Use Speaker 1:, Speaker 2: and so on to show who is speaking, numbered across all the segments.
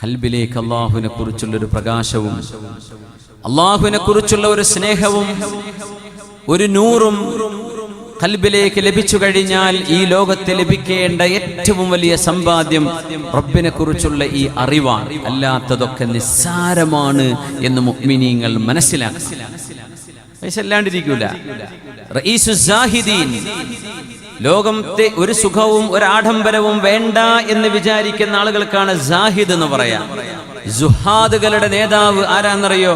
Speaker 1: ഖൽബിലേക്ക് അല്ലാഹുവിനെ കുറിച്ചുള്ളൊരു പ്രകാശവും അല്ലാഹുവിനെ കുറിച്ചുള്ള ഒരു സ്നേഹവും ഒരു നൂറും ഖൽബിലേക്ക് ലഭിച്ചു കഴിഞ്ഞാൽ ഈ ലോകത്ത് ലഭിക്കേണ്ട ഏറ്റവും വലിയ സമ്പാദ്യം റബ്ബിനെ കുറിച്ചുള്ള ഈ അറിവാണ്. അല്ലാത്തതൊക്കെ നിസ്സാരമാണ് എന്ന് മുഅ്മിനീങ്ങൾ മനസ്സിലാക്കണം. പൈസ ഇല്ലാണ്ടിരിക്കൂല. റഈസു സാഹിദീൻ, ലോകത്തെ ഒരു സുഖവും ഒരു ആഡംബരവും വേണ്ട എന്ന് വിചാരിക്കുന്ന ആളുകൾക്കാണ് സാഹിദ് എന്ന് പറയാം. സുഹാദുകളുടെ നേതാവ് ആരാന്നറിയോ?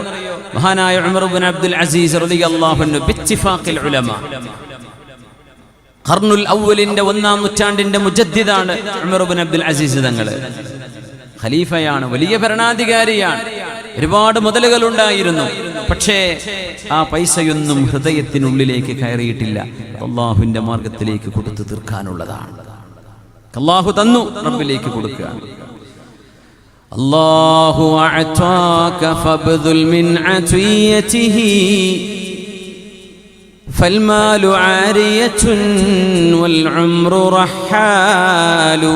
Speaker 1: മഹാനായ ഉമർ ഇബ്നു അബ്ദുൽ അസീസ് റളിയല്ലാഹു അൻഹു ബിത്തിഫാഖിൽ ഉലമ. ഖർനുൽ അവ്വലിന്റെ 1-ാം നൂറ്റാണ്ടിന്റെ മുജദ്ദിദാണ് ഉമർ ഇബ്നു അബ്ദുൽ അസീസ് തങ്ങള്. ഖലീഫയാണ്, വലിയ ഭരണാധികാരിയാണ്, ഒരുപാട് മുതലുകൾ ഉണ്ടായിരുന്നു. പക്ഷേ ആ പൈസയൊന്നും ഹൃദയത്തിനുള്ളിലേക്ക് കയറിയിട്ടില്ല. അല്ലാഹുവിന്റെ മാർഗത്തിലേക്ക് കൊടുത്തു തീർക്കാനുള്ളതാണ്. അല്ലാഹു തന്നു, റബ്ബിലേക്ക് കൊടുക്കുക. അല്ലാഹു അഅതാക ഫബ്ദുൽ മിൻ അതിയതിഹി ഫൽമാലു ആരിയത്തുൻ വൽ ഉംറു റഹാലു.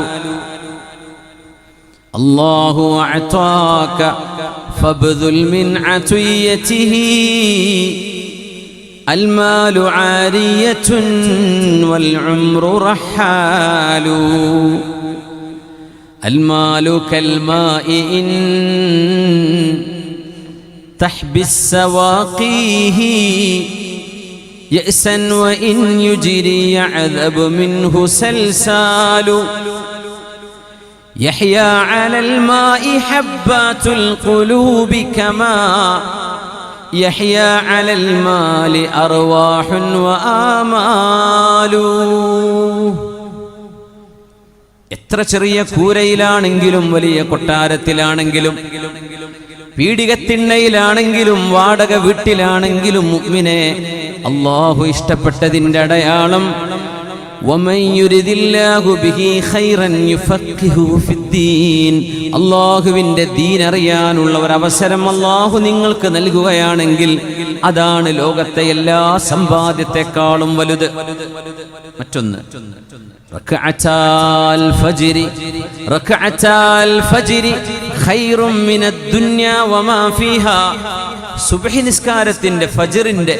Speaker 1: അല്ലാഹു അഅതാക ഫബ്ദുൽ മിൻ അതിയതിഹി المال عارية والعمر رحال. المال كالماء إن تحبس سواقيه يأسا وإن يجري يعذب منه سلسال. يحيا على الماء حبات القلوب كما يحيا على المال أرواح وآمال. എത്ര ചെറിയ കൂരയിലാണെങ്കിലും വലിയ കൊട്ടാരത്തിലാണെങ്കിലും പീഡികത്തിണ്ണയിലാണെങ്കിലും വാടക വീട്ടിലാണെങ്കിലും മുഅ്മിനെ അല്ലാഹു ഇഷ്ടപ്പെട്ടതിന്റെ അടയാളം ومن يرد الله به خيرا يفقهه في الدين. അല്ലാഹുവിന്റെ ദീൻ അറിയാനുള്ള ഒരു അവസരം അല്ലാഹു നിങ്ങൾക്ക് നൽകുകയാണെങ്കിൽ അതാണ് ലോകത്തെ എല്ലാ സമ്പാദ്യത്തെക്കാളും വലുത്. മറ്റൊന്ന് റക്അത്താൽ ഫജ്രി ഖൈറും മിനദ് ദുനിയ വമാ ഫീഹാ. സുബ്ഹി നിസ്കാരത്തിന്റെ ഫജ്റിന്റെ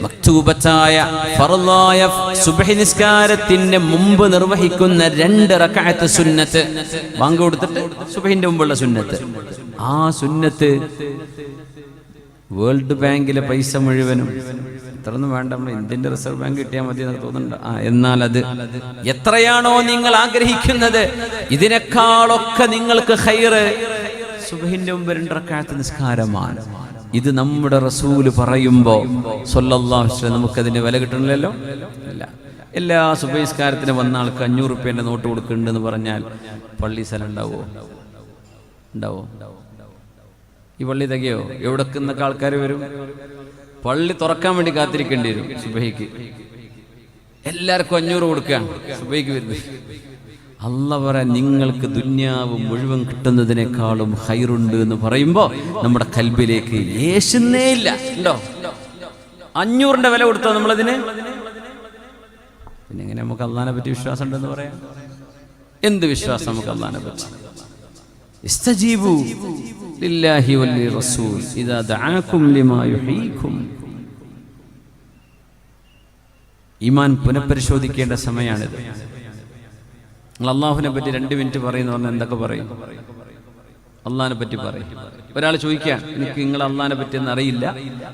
Speaker 1: മക്തൂബത്തായ ഫർളായ സുബ്ഹി നിസ്കാരത്തിന്റെ മുമ്പ് നിർവഹിക്കുന്ന 2 റക്അത്ത് സുന്നത്ത്, ബാങ്ക് കൊടുത്തിട്ട് സുബ്ഹിന്റെ മുമ്പുള്ള സുന്നത്ത്, ആ സുന്നത്ത് വേൾഡ് ബാങ്കിലെ പൈസ മുഴുവനും ഇത്രയൊന്നും വേണ്ട, നമ്മൾ ഇന്ത്യന്റെ റിസർവ് ബാങ്ക് കിട്ടിയാൽ മതി എന്ന് തോന്നുന്നുണ്ട്. എന്നാൽ അത് എത്രയാണോ നിങ്ങൾ ആഗ്രഹിക്കുന്നത് ഇതിനേക്കാളൊക്കെ നിങ്ങൾക്ക് ഖൈറ് സുബ്ഹിന്റെ മുമ്പ് 2 റക്അത്ത് നിസ്കാരമാണ്. ഇത് നമ്മുടെ റസൂല് പറയുമ്പോൾ സ്വല്ലല്ലാഹു അലൈഹി വസല്ലം നമുക്കതിന് വില കിട്ടണില്ലല്ലോ. ഇല്ല. എല്ലാ സുബ്ഹി നിസ്കാരത്തിന് വന്ന ആൾക്ക് 500 രൂപേന്റെ നോട്ട് കൊടുക്കുന്നുണ്ടെന്ന് പറഞ്ഞാൽ പള്ളി സ്ഥലം ഉണ്ടാവോ? ഈ പള്ളി തികയോ? എവിടെ നിന്നൊക്കെ ആൾക്കാർ വരും? പള്ളി തുറക്കാൻ വേണ്ടി കാത്തിരിക്കേണ്ടി വരും. സുബ്ഹിക്ക് എല്ലാവർക്കും 500 കൊടുക്കുകയാണ് സുബ്ഹിക്ക് വരുന്നത്. അല്ലാഹു പറയാൻ നിങ്ങൾക്ക് ദുന്യാവ് മുഴുവൻ കിട്ടുന്നതിനേക്കാളും ഖൈറുണ്ട് എന്ന് പറയുമ്പോൾ നമ്മുടെ ഖൽബിലേക്ക് യേശുന്നേ ഇല്ല. ഉണ്ടോ? 500ന്റെ വില കൊടുത്തോ നമ്മളതിന്? പിന്നെ എങ്ങനെ നമുക്ക് അള്ളാഹിനെ പറ്റി വിശ്വാസം ഉണ്ടെന്ന് പറയാം? എന്ത് വിശ്വാസം നമുക്ക് അള്ളാഹിനെ പറ്റി? ഇസ്തജീബു ലില്ലാഹി വലി റസൂൽ ഇദാ ദഅാകും ലിമാ യുഹീകും. ഈമാൻ പുനഃപരിശോധിക്കേണ്ട സമയമാണിത്. നിങ്ങൾ അള്ളാഹുവിനെ പറ്റി 2 മിനിറ്റ് പറയുന്ന പറഞ്ഞാൽ എന്തൊക്കെ പറയും? അള്ളാഹിനെ പറ്റി പറയും. ഒരാൾ ചോദിക്കാൻ, എനിക്ക് നിങ്ങൾ അള്ളാഹിനെ പറ്റി ഒന്നും അറിയില്ല,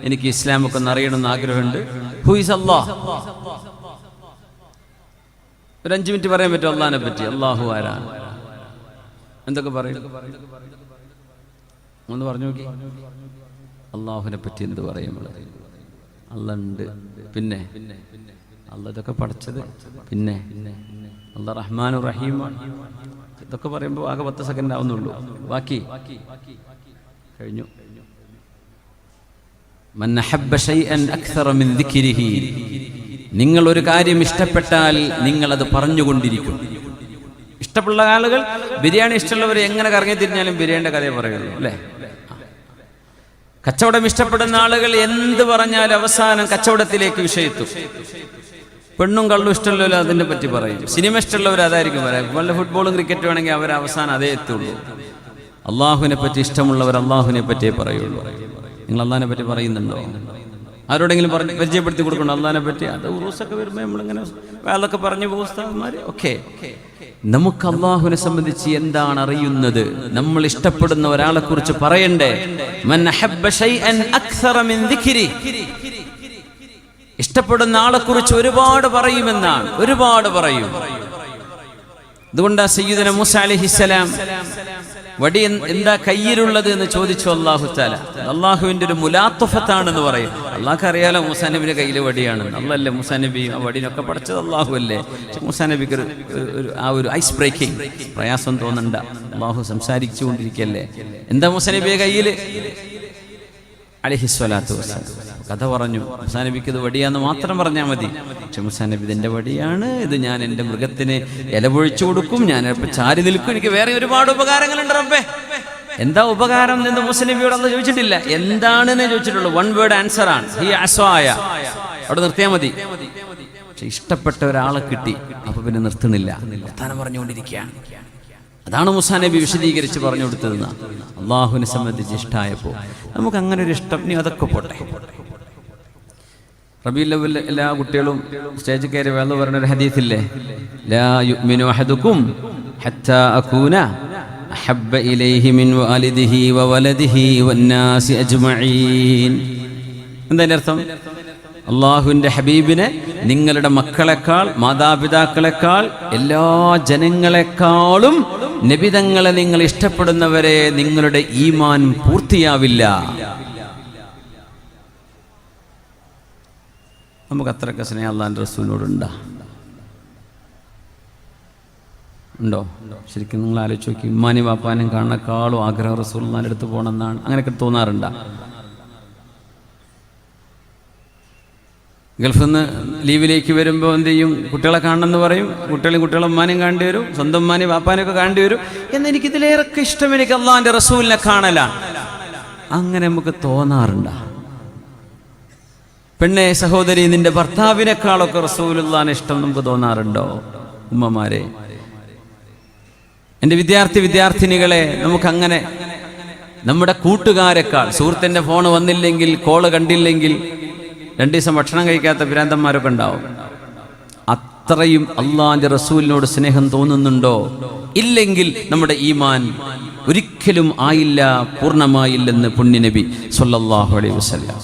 Speaker 1: എനിക്ക് ഇസ്ലാമൊക്കെ ഒന്ന് അറിയണമെന്ന് ആഗ്രഹമുണ്ട്, ഹു ഈസ് അല്ലാഹ്? ഒരു 5 മിനിറ്റ് പറയാൻ പറ്റും അള്ളാഹിനെ പറ്റി? അള്ളാഹു ആരാണ്? എന്തൊക്കെ പറയും? ഒന്ന് പറഞ്ഞു നോക്കി. അള്ളാഹുവിനെ പറ്റി എന്ത് പറയും? അള്ളാഹ് ഉണ്ട്, പിന്നെ അള്ളാഹ് ഇതൊക്കെ പഠിച്ചത്, പിന്നെ അല്ലാഹ് റഹ്മാനുർ റഹീമാണ്. ഇതൊക്കെ പറയുമ്പോൾ ആകെ 10 സെക്കൻഡ് ആവുന്നുള്ളൂ. ബാക്കി കഴിഞ്ഞു. മൻ അഹബ്ബ ശൈഅൻ അക്സറ മിൻ ദിക്രിഹി. നിങ്ങൾ ഒരു കാര്യം ഇഷ്ടപ്പെട്ടാൽ നിങ്ങൾ അത് പറഞ്ഞുകൊണ്ടിരിക്കും. ഇഷ്ടമുള്ള ആളുകൾ, ബിരിയാണി ഇഷ്ടമുള്ളവർ എങ്ങനെ കറങ്ങി തിരിഞ്ഞാലും ബിരിയാണിയുടെ കഥയെ പറയുള്ളൂ, അല്ലേ? കച്ചവടം ഇഷ്ടപ്പെടുന്ന ആളുകൾ എന്ത് പറഞ്ഞാലും അവസാനം കച്ചവടത്തിലേക്ക് വിഷയത്തു. പെണ്ണും കള്ളും ഇഷ്ടമുള്ളവർ അതിനെ പറ്റി പറയും. സിനിമ ഇഷ്ടമുള്ളവർ അതായിരിക്കും പറയാം. വല്ല ഫുട്ബോളും ക്രിക്കറ്റും ആണെങ്കിൽ അവർ അവസാനം അതേ എത്തുള്ളൂ. അള്ളാഹുവിനെ പറ്റി ഇഷ്ടമുള്ളവർ അള്ളാഹുവിനെ പറ്റിയേ പറയുള്ളൂ. നിങ്ങൾ അള്ളാഹിനെ പറ്റി പറയുന്നുണ്ടോ? ആരോടെങ്കിലും പറഞ്ഞ് പരിചയപ്പെടുത്തി കൊടുക്കണം അള്ളാഹിനെ പറ്റി. അത് ഉറൂസൊക്കെ വരുമ്പോൾ നമ്മളിങ്ങനെ അതൊക്കെ പറഞ്ഞു പോകുന്നവന്മാർ ഓക്കെ. നമുക്ക് അള്ളാഹുവിനെ സംബന്ധിച്ച് എന്താണ് അറിയുന്നത്? നമ്മൾ ഇഷ്ടപ്പെടുന്ന ഒരാളെ കുറിച്ച് പറയണ്ടേ? മൻ അഹബ്ബ ശൈഅൻ അക്സറ മിൻ ദിക്രി. ഇഷ്ടപ്പെടുന്ന ആളെ കുറിച്ച് ഒരുപാട് പറയുമെന്നാണ്, ഒരുപാട് പറയും. അതുകൊണ്ടാ സയ്യിദുനാ മൂസ അലൈഹിസ്സലാം വടി എന്താ കയ്യിലുള്ളത് എന്ന് ചോദിച്ചു അല്ലാഹു തആല. അള്ളാഹുവിന്റെ ഒരു മുലാത്തഫത്താണെന്ന് പറയും. അള്ളാഹ്ക്ക് അറിയാലോ മൂസാ നബിയുടെ കയ്യിൽ വടിയാണെന്ന്. അള്ളല്ലേ മൂസാ നബി ആ വടിനൊക്കെ പഠിച്ചത് അള്ളാഹു അല്ലേ. പക്ഷെ മൂസാ നബിക്ക് ആ ഒരു ഐസ് ബ്രേക്കിംഗ് പ്രയാസം തോന്നണ്ട. അള്ളാഹു സംസാരിച്ചു കൊണ്ടിരിക്കല്ലേ. എന്താ മൂസാ നബിയുടെ കയ്യിൽ? അലൈഹിസ്സലാത്തു വസ്സലാം കഥ പറഞ്ഞു. മൂസാ നബിക്ക് ഇത് വടിയാന്ന് മാത്രം പറഞ്ഞാൽ മതി. പക്ഷെ മൂസാ നബി ഇതെന്റെ വടിയാണ്, ഇത് ഞാൻ എൻ്റെ മൃഗത്തിന് ഇല പൊഴിച്ചു കൊടുക്കും, ഞാൻ ചാരി നിൽക്കും, എനിക്ക് വേറെ ഒരുപാട് ഉപകാരങ്ങളുണ്ട് റബ്ബേ. എന്താ ഉപകാരം എന്ന് മൂസാ നബിയോട് അല്ലാഹു ചോദിച്ചിട്ടില്ല, എന്താണെന്ന് ചോദിച്ചിട്ടുള്ളൂ. വൺ വേർഡ് ആൻസർ ആണ്, ഹി അസ്വായ. അവിടെ നിർത്തിയാൽ മതി. പക്ഷെ ഇഷ്ടപ്പെട്ട ഒരാളെ കിട്ടി, അപ്പൊ പിന്നെ നിർത്തുന്നില്ല, വർത്താനം പറഞ്ഞുകൊണ്ടിരിക്കുകയാണ്. അതാണ് മൂസാ നബി വിശദീകരിച്ച് പറഞ്ഞു കൊടുത്തതെന്ന്. അള്ളാഹുവിനെ സംബന്ധിച്ച് ഇഷ്ടമായപ്പോൾ നമുക്ക് അങ്ങനെ ഒരു ഇഷ്ടം. ഇനി അതൊക്കെ പോട്ടെ. റബീഉൽ അവ്വൽ എല്ലാ കുട്ടികളും സ്റ്റേജിൽ കയറി വേള പറഞ്ഞ ഒരു ഹദീസില്ലേ, ലാ യുഅ്മിനു അഹദുക്കും ഹത്താ അകൂന അഹബ്ബ ഇലൈഹി മിൻ വാലിദിഹി വവലദിഹി വന്നാസി അജ്മഈൻ. എന്താ അതിന്റെ അർത്ഥം? അള്ളാഹുവിന്റെ ഹബീബിനെ നിങ്ങളുടെ മക്കളെക്കാൾ, മാതാപിതാക്കളെക്കാൾ, എല്ലാ ജനങ്ങളെക്കാളും നബിതങ്ങളെ നിങ്ങൾ ഇഷ്ടപ്പെടുന്നവരെ നിങ്ങളുടെ ഈമാൻ പൂർത്തിയാവില്ല. നമുക്ക് അത്രയൊക്കെ സ്നേഹം അള്ളാഹിന്റെ റസൂലിനോടുണ്ടോ? ഉണ്ടോ? ശരിക്കും നിങ്ങൾ ആലോചിച്ച് നോക്കി. ഉമ്മാനും വാപ്പാനും കാണുന്നേക്കാളും ആഗ്രഹം റസൂലുള്ളാഹിന്റെ അടുത്ത് പോകണമെന്നാണ്. അങ്ങനെയൊക്കെ തോന്നാറുണ്ടോ? ഗൾഫിൽ നിന്ന് ലീവിലേക്ക് വരുമ്പോൾ എന്ത് ചെയ്യും? കുട്ടികളെ കാണണമെന്ന് പറയും. കുട്ടികളെ ഉമ്മാനും കാണേണ്ടി വരും, സ്വന്തം ഉമ്മാനും വാപ്പാനൊക്കെ കാണേണ്ടി വരും. എന്നെനിക്കിതിലേറൊക്കെ ഇഷ്ടം എനിക്ക് അള്ളാഹിന്റെ റസൂലിനെ കാണലാണ്. അങ്ങനെ നമുക്ക് തോന്നാറുണ്ടോ? പെണ്ണെ സഹോദരി, നിന്റെ ഭർത്താവിനേക്കാളൊക്കെ റസൂലുള്ളാഹിനെ ഇഷ്ടം നമുക്ക് തോന്നാറുണ്ടോ? ഉമ്മമാരെ, എൻ്റെ വിദ്യാർത്ഥിനികളെ, നമുക്കങ്ങനെ നമ്മുടെ കൂട്ടുകാരെക്കാൾ, സുഹൃത്തിൻ്റെ ഫോൺ വന്നില്ലെങ്കിൽ, കോള് കണ്ടില്ലെങ്കിൽ 2 ദിവസം ഭക്ഷണം കഴിക്കാത്ത ഭ്രാന്തന്മാരൊക്കെ ഉണ്ടാവും. അത്രയും അള്ളാഹിന്റെ റസൂലിനോട് സ്നേഹം തോന്നുന്നുണ്ടോ? ഇല്ലെങ്കിൽ നമ്മുടെ ഈമാൻ ഒരിക്കലും ആയില്ല, പൂർണ്ണമായില്ലെന്ന് പുണ്യനബി സ്വല്ലല്ലാഹു അലൈഹി വസല്ലം.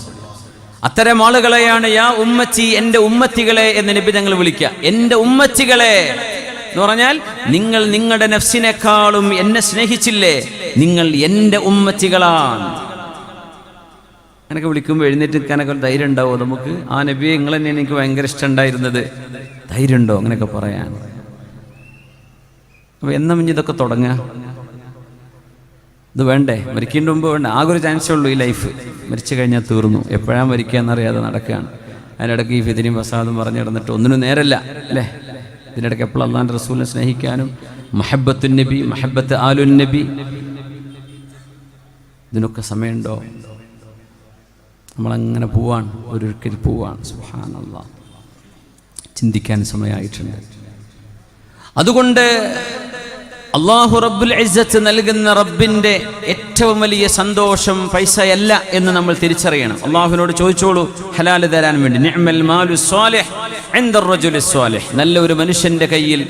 Speaker 1: അത്തരം ആളുകളെയാണ് യാ ഉമ്മത്തി, എൻ്റെ ഉമ്മത്തികളെ എന്ന് നബി തങ്ങൾ വിളിക്കുക. എൻ്റെ ഉമ്മത്തികളെ എന്ന് പറഞ്ഞാൽ നിങ്ങൾ നിങ്ങളുടെ നഫ്സിനെക്കാളും എന്നെ സ്നേഹിച്ചില്ലേ, നിങ്ങൾ എൻ്റെ ഉമ്മത്തികളാണ്. അങ്ങനെയൊക്കെ വിളിക്കുമ്പോൾ എഴുന്നേറ്റ് നിൽക്കാനൊക്കെ ധൈര്യം ഉണ്ടാവോ നമുക്ക്? ആ നബിയെ നിങ്ങൾ തന്നെ എനിക്ക് ഭയങ്കര ഇഷ്ടം ഉണ്ടായിരുന്നത്, ധൈര്യമുണ്ടോ അങ്ങനെയൊക്കെ പറയാൻ? അപ്പൊ എന്നാ ഇതൊക്കെ തുടങ്ങുക? ഇത് വേണ്ടേ? മരിക്കേണ്ട മുമ്പ് വേണ്ട. ആകെ ഒരു ചാൻസേ ഉള്ളൂ ഈ ലൈഫ്. മരിച്ചു കഴിഞ്ഞാൽ തീർന്നു. എപ്പോഴാണ് മരിക്കാന്നറിയാതെ നടക്കുകയാണ്. അതിനിടയ്ക്ക് ഈ ഫിദിനും ഫസാദും പറഞ്ഞു കിടന്നിട്ട് ഒന്നിനും നേരല്ല അല്ലേ? ഇതിനിടയ്ക്ക് എപ്പോഴും അള്ളാഹിന്റെ റസൂലിനെ സ്നേഹിക്കാനും, മഹബ്ബത്തുൻ നബി, മഹബ്ബത്ത് ആലുൻ നബി, ഇതിനൊക്കെ സമയമുണ്ടോ? നമ്മളങ്ങനെ പോവാണ്, ഒരിക്കൽ പോവാണ്. സുബ്ഹാനല്ലാഹ്, ചിന്തിക്കാൻ സമയമായിട്ടുണ്ട്. അതുകൊണ്ട് അല്ലാഹു റബ്ബുൽ ഇസ്സത്ത് നൽകുന്ന റബ്ബിന്റെ ഏറ്റവും വലിയ സന്തോഷം പൈസയല്ല എന്ന് നമ്മൾ തിരിച്ചറിയണം. അള്ളാഹുവിനോട് ചോദിച്ചോളൂ ഹലാല് തരാൻ വേണ്ടി. നിഅ്മൽ മാലു സ്വാലിഹ് ഇൻദ റജുലി സ്വാലിഹ്. നല്ല ഒരു മനുഷ്യന്റെ കയ്യിൽ,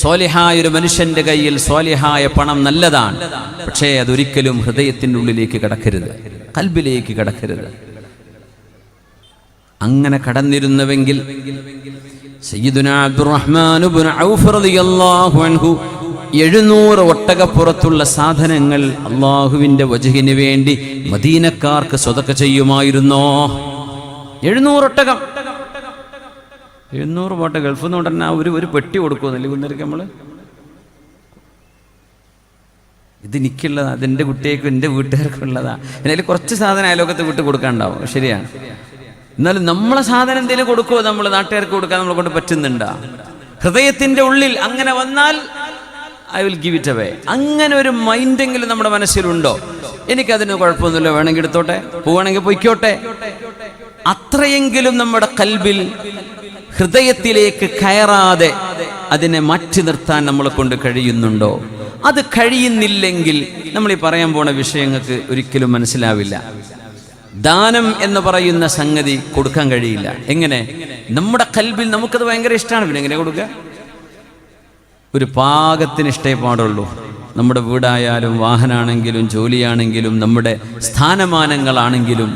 Speaker 1: സ്വാലിഹായ ഒരു മനുഷ്യന്റെ കയ്യിൽ സ്വാലിഹായ പണം നല്ലതാണ്. പക്ഷേ അതൊരിക്കലും ഹൃദയത്തിന്റെ ഉള്ളിലേക്ക് കടക്കരുത്, ഖൽബിലേക്ക് കടക്കരുത്. അങ്ങനെ കടന്നിരുന്നുവെങ്കിൽ സയ്യിദുനാ അബ്ദുറഹ്മാൻ ഇബ്നു ഔഫ് റളിയല്ലാഹു അൻഹു 700 ഒട്ടകപ്പുറത്തുള്ള സാധനങ്ങൾ അള്ളാഹുവിന്റെ വജ്ഹിന് വേണ്ടി മദീനക്കാർക്ക് സ്വതക്ക ചെയ്യുമായിരുന്നോ? 700 ഒട്ടകം. 700 പോട്ടെ, ഗൾഫിൽ നിന്ന് കൊണ്ടുവരുന്ന ഒരു പെട്ടി കൊടുക്കുമെന്നല്ലേ കുന്നേരക്ക് നമ്മള്. ഇത് എനിക്കുള്ളതാ, അതെൻ്റെ കുട്ടിയേക്കും എൻ്റെ വീട്ടുകാർക്കും ഉള്ളതാ. എന്നാലും കുറച്ച് സാധനം അയലോകത്ത് വിട്ട് കൊടുക്കാനുണ്ടാവും, ശരിയാണ്. എന്നാലും നമ്മളെ സാധനം എന്തെങ്കിലും കൊടുക്കുമോ? നമ്മൾ നാട്ടുകാർക്ക് കൊടുക്കാൻ നമ്മളെ കൊണ്ട് പറ്റുന്നുണ്ടോ? ഹൃദയത്തിന്റെ ഉള്ളിൽ അങ്ങനെ വന്നാൽ I will give it away. അങ്ങനെ ഒരു മൈൻഡെങ്കിലും നമ്മുടെ മനസ്സിലുണ്ടോ? എനിക്കതിന് കുഴപ്പമൊന്നുമില്ല, വേണമെങ്കിൽ എടുത്തോട്ടെ, പോവുകയാണെങ്കിൽ പൊയ്ക്കോട്ടെ. അത്രയെങ്കിലും നമ്മുടെ കൽബിൽ, ഹൃദയത്തിലേക്ക് കയറാതെ അതിനെ മാറ്റി നിർത്താൻ നമ്മളെ കൊണ്ട് കഴിയുന്നുണ്ടോ? അത് കഴിയുന്നില്ലെങ്കിൽ നമ്മൾ ഈ പറയാൻ പോണ വിഷയങ്ങൾക്ക് ഒരിക്കലും മനസ്സിലാവില്ല. ദാനം എന്ന് പറയുന്ന സംഗതി കൊടുക്കാൻ കഴിയില്ല. എങ്ങനെ? നമ്മുടെ ഖൽബിൽ നമുക്കത് ഭയങ്കര ഇഷ്ടമാണ്. പിന്നെ എങ്ങനെ കൊടുക്കുക? ഒരു പാകത്തിന് ഇഷ്ടേ പാടുള്ളൂ. നമ്മുടെ വീടായാലും വാഹനമാണെങ്കിലും ജോലിയാണെങ്കിലും നമ്മുടെ സ്ഥാനമാനങ്ങളാണെങ്കിലും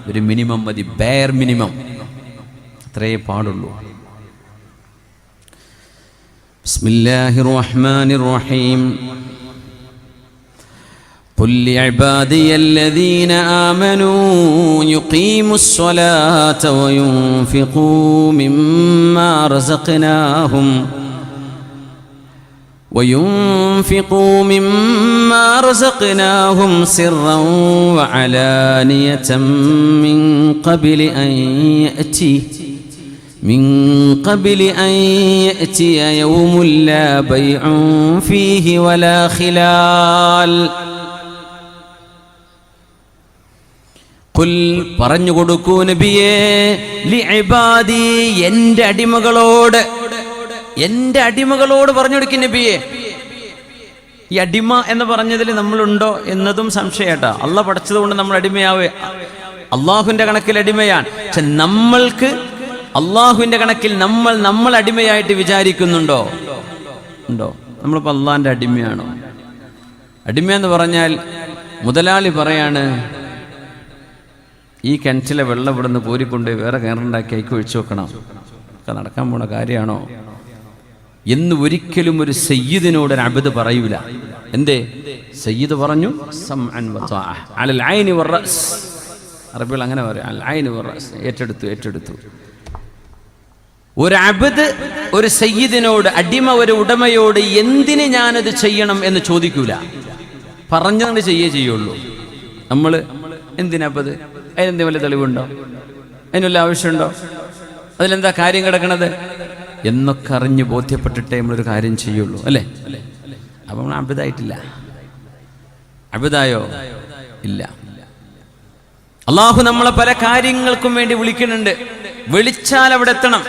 Speaker 1: ഒരു മിനിമം മതി, ബെയർ മിനിമം, അത്രേ പാടുള്ളൂ. ബിസ്മില്ലാഹിർ റഹ്മാനിർ റഹീം. قل لعبادي الذين آمنوا يقيموا الصلاة وينفقوا مما رزقناهم سرا وعلانية من قبل أن يأتي يوم لا بيع فيه ولا خلال. ഖുൽ പറഞ്ഞു കൊടുക്കൂ നബിയേ, ലിഇബാദി എൻ്റെ അടിമകളോട് പറഞ്ഞു കൊടുക്കും നബിയേ. ഈ അടിമ എന്ന് പറഞ്ഞതിൽ നമ്മളുണ്ടോ എന്നതും സംശയട്ടാ. അള്ളാഹ് പഠിച്ചത് കൊണ്ട് നമ്മൾ അടിമയാവേ, അള്ളാഹുവിൻ്റെ കണക്കിൽ അടിമയാണ്. പക്ഷെ നമ്മൾക്ക് അള്ളാഹുവിൻ്റെ കണക്കിൽ നമ്മൾ അടിമയായിട്ട് വിചാരിക്കുന്നുണ്ടോ? ഉണ്ടോ? നമ്മളിപ്പോൾ അള്ളാഹിൻ്റെ അടിമയാണോ? അടിമയെന്ന് പറഞ്ഞാൽ മുതലാളി പറയാണ്, ഈ കിണറ്റിലെ വെള്ളം ഇവിടുന്ന് കോരിക്കൊണ്ട് വേറെ കിണറുണ്ടാക്കി അയക്ക് ഒഴിച്ചു വെക്കണം. ഒക്കെ നടക്കാൻ പോണ കാര്യമാണോ എന്ന് ഒരിക്കലും ഒരു സയ്യിദിനോട് ഒരു അബ്ദ് പറയൂല. എന്തേ? സയ്യിദ് പറഞ്ഞു സമഅൻ വതഅ അലൽ ഐനി വറസ്. അറബികൾ അങ്ങനെ പറയും, അൽ ഐനി വറസ്, ഏറ്റെടുത്തു. ഒരു അബ്ദ് ഒരു സയ്യിദിനോട്, അടിമ ഒരു ഉടമയോട് എന്തിന് ഞാനത് ചെയ്യണം എന്ന് ചോദിക്കൂല. പറഞ്ഞുകൊണ്ട് ചെയ്യുള്ളൂ. നമ്മൾ എന്തിനാപ്പത്? അതിനെന്തെങ്കിലും വല്ല തെളിവുണ്ടോ? അതിനുള്ള ആവശ്യമുണ്ടോ? അതിലെന്താ കാര്യം കിടക്കണത് എന്നൊക്കെ അറിഞ്ഞ് ബോധ്യപ്പെട്ടിട്ടേ നമ്മളൊരു കാര്യം ചെയ്യുള്ളൂ, അല്ലേ? അപ്പം നമ്മൾ അബിദായിട്ടില്ല. അബിദായോ? ഇല്ല. അള്ളാഹു നമ്മളെ പല കാര്യങ്ങൾക്കും വേണ്ടി വിളിക്കുന്നുണ്ട്. വിളിച്ചാൽ അവിടെ എത്തണം.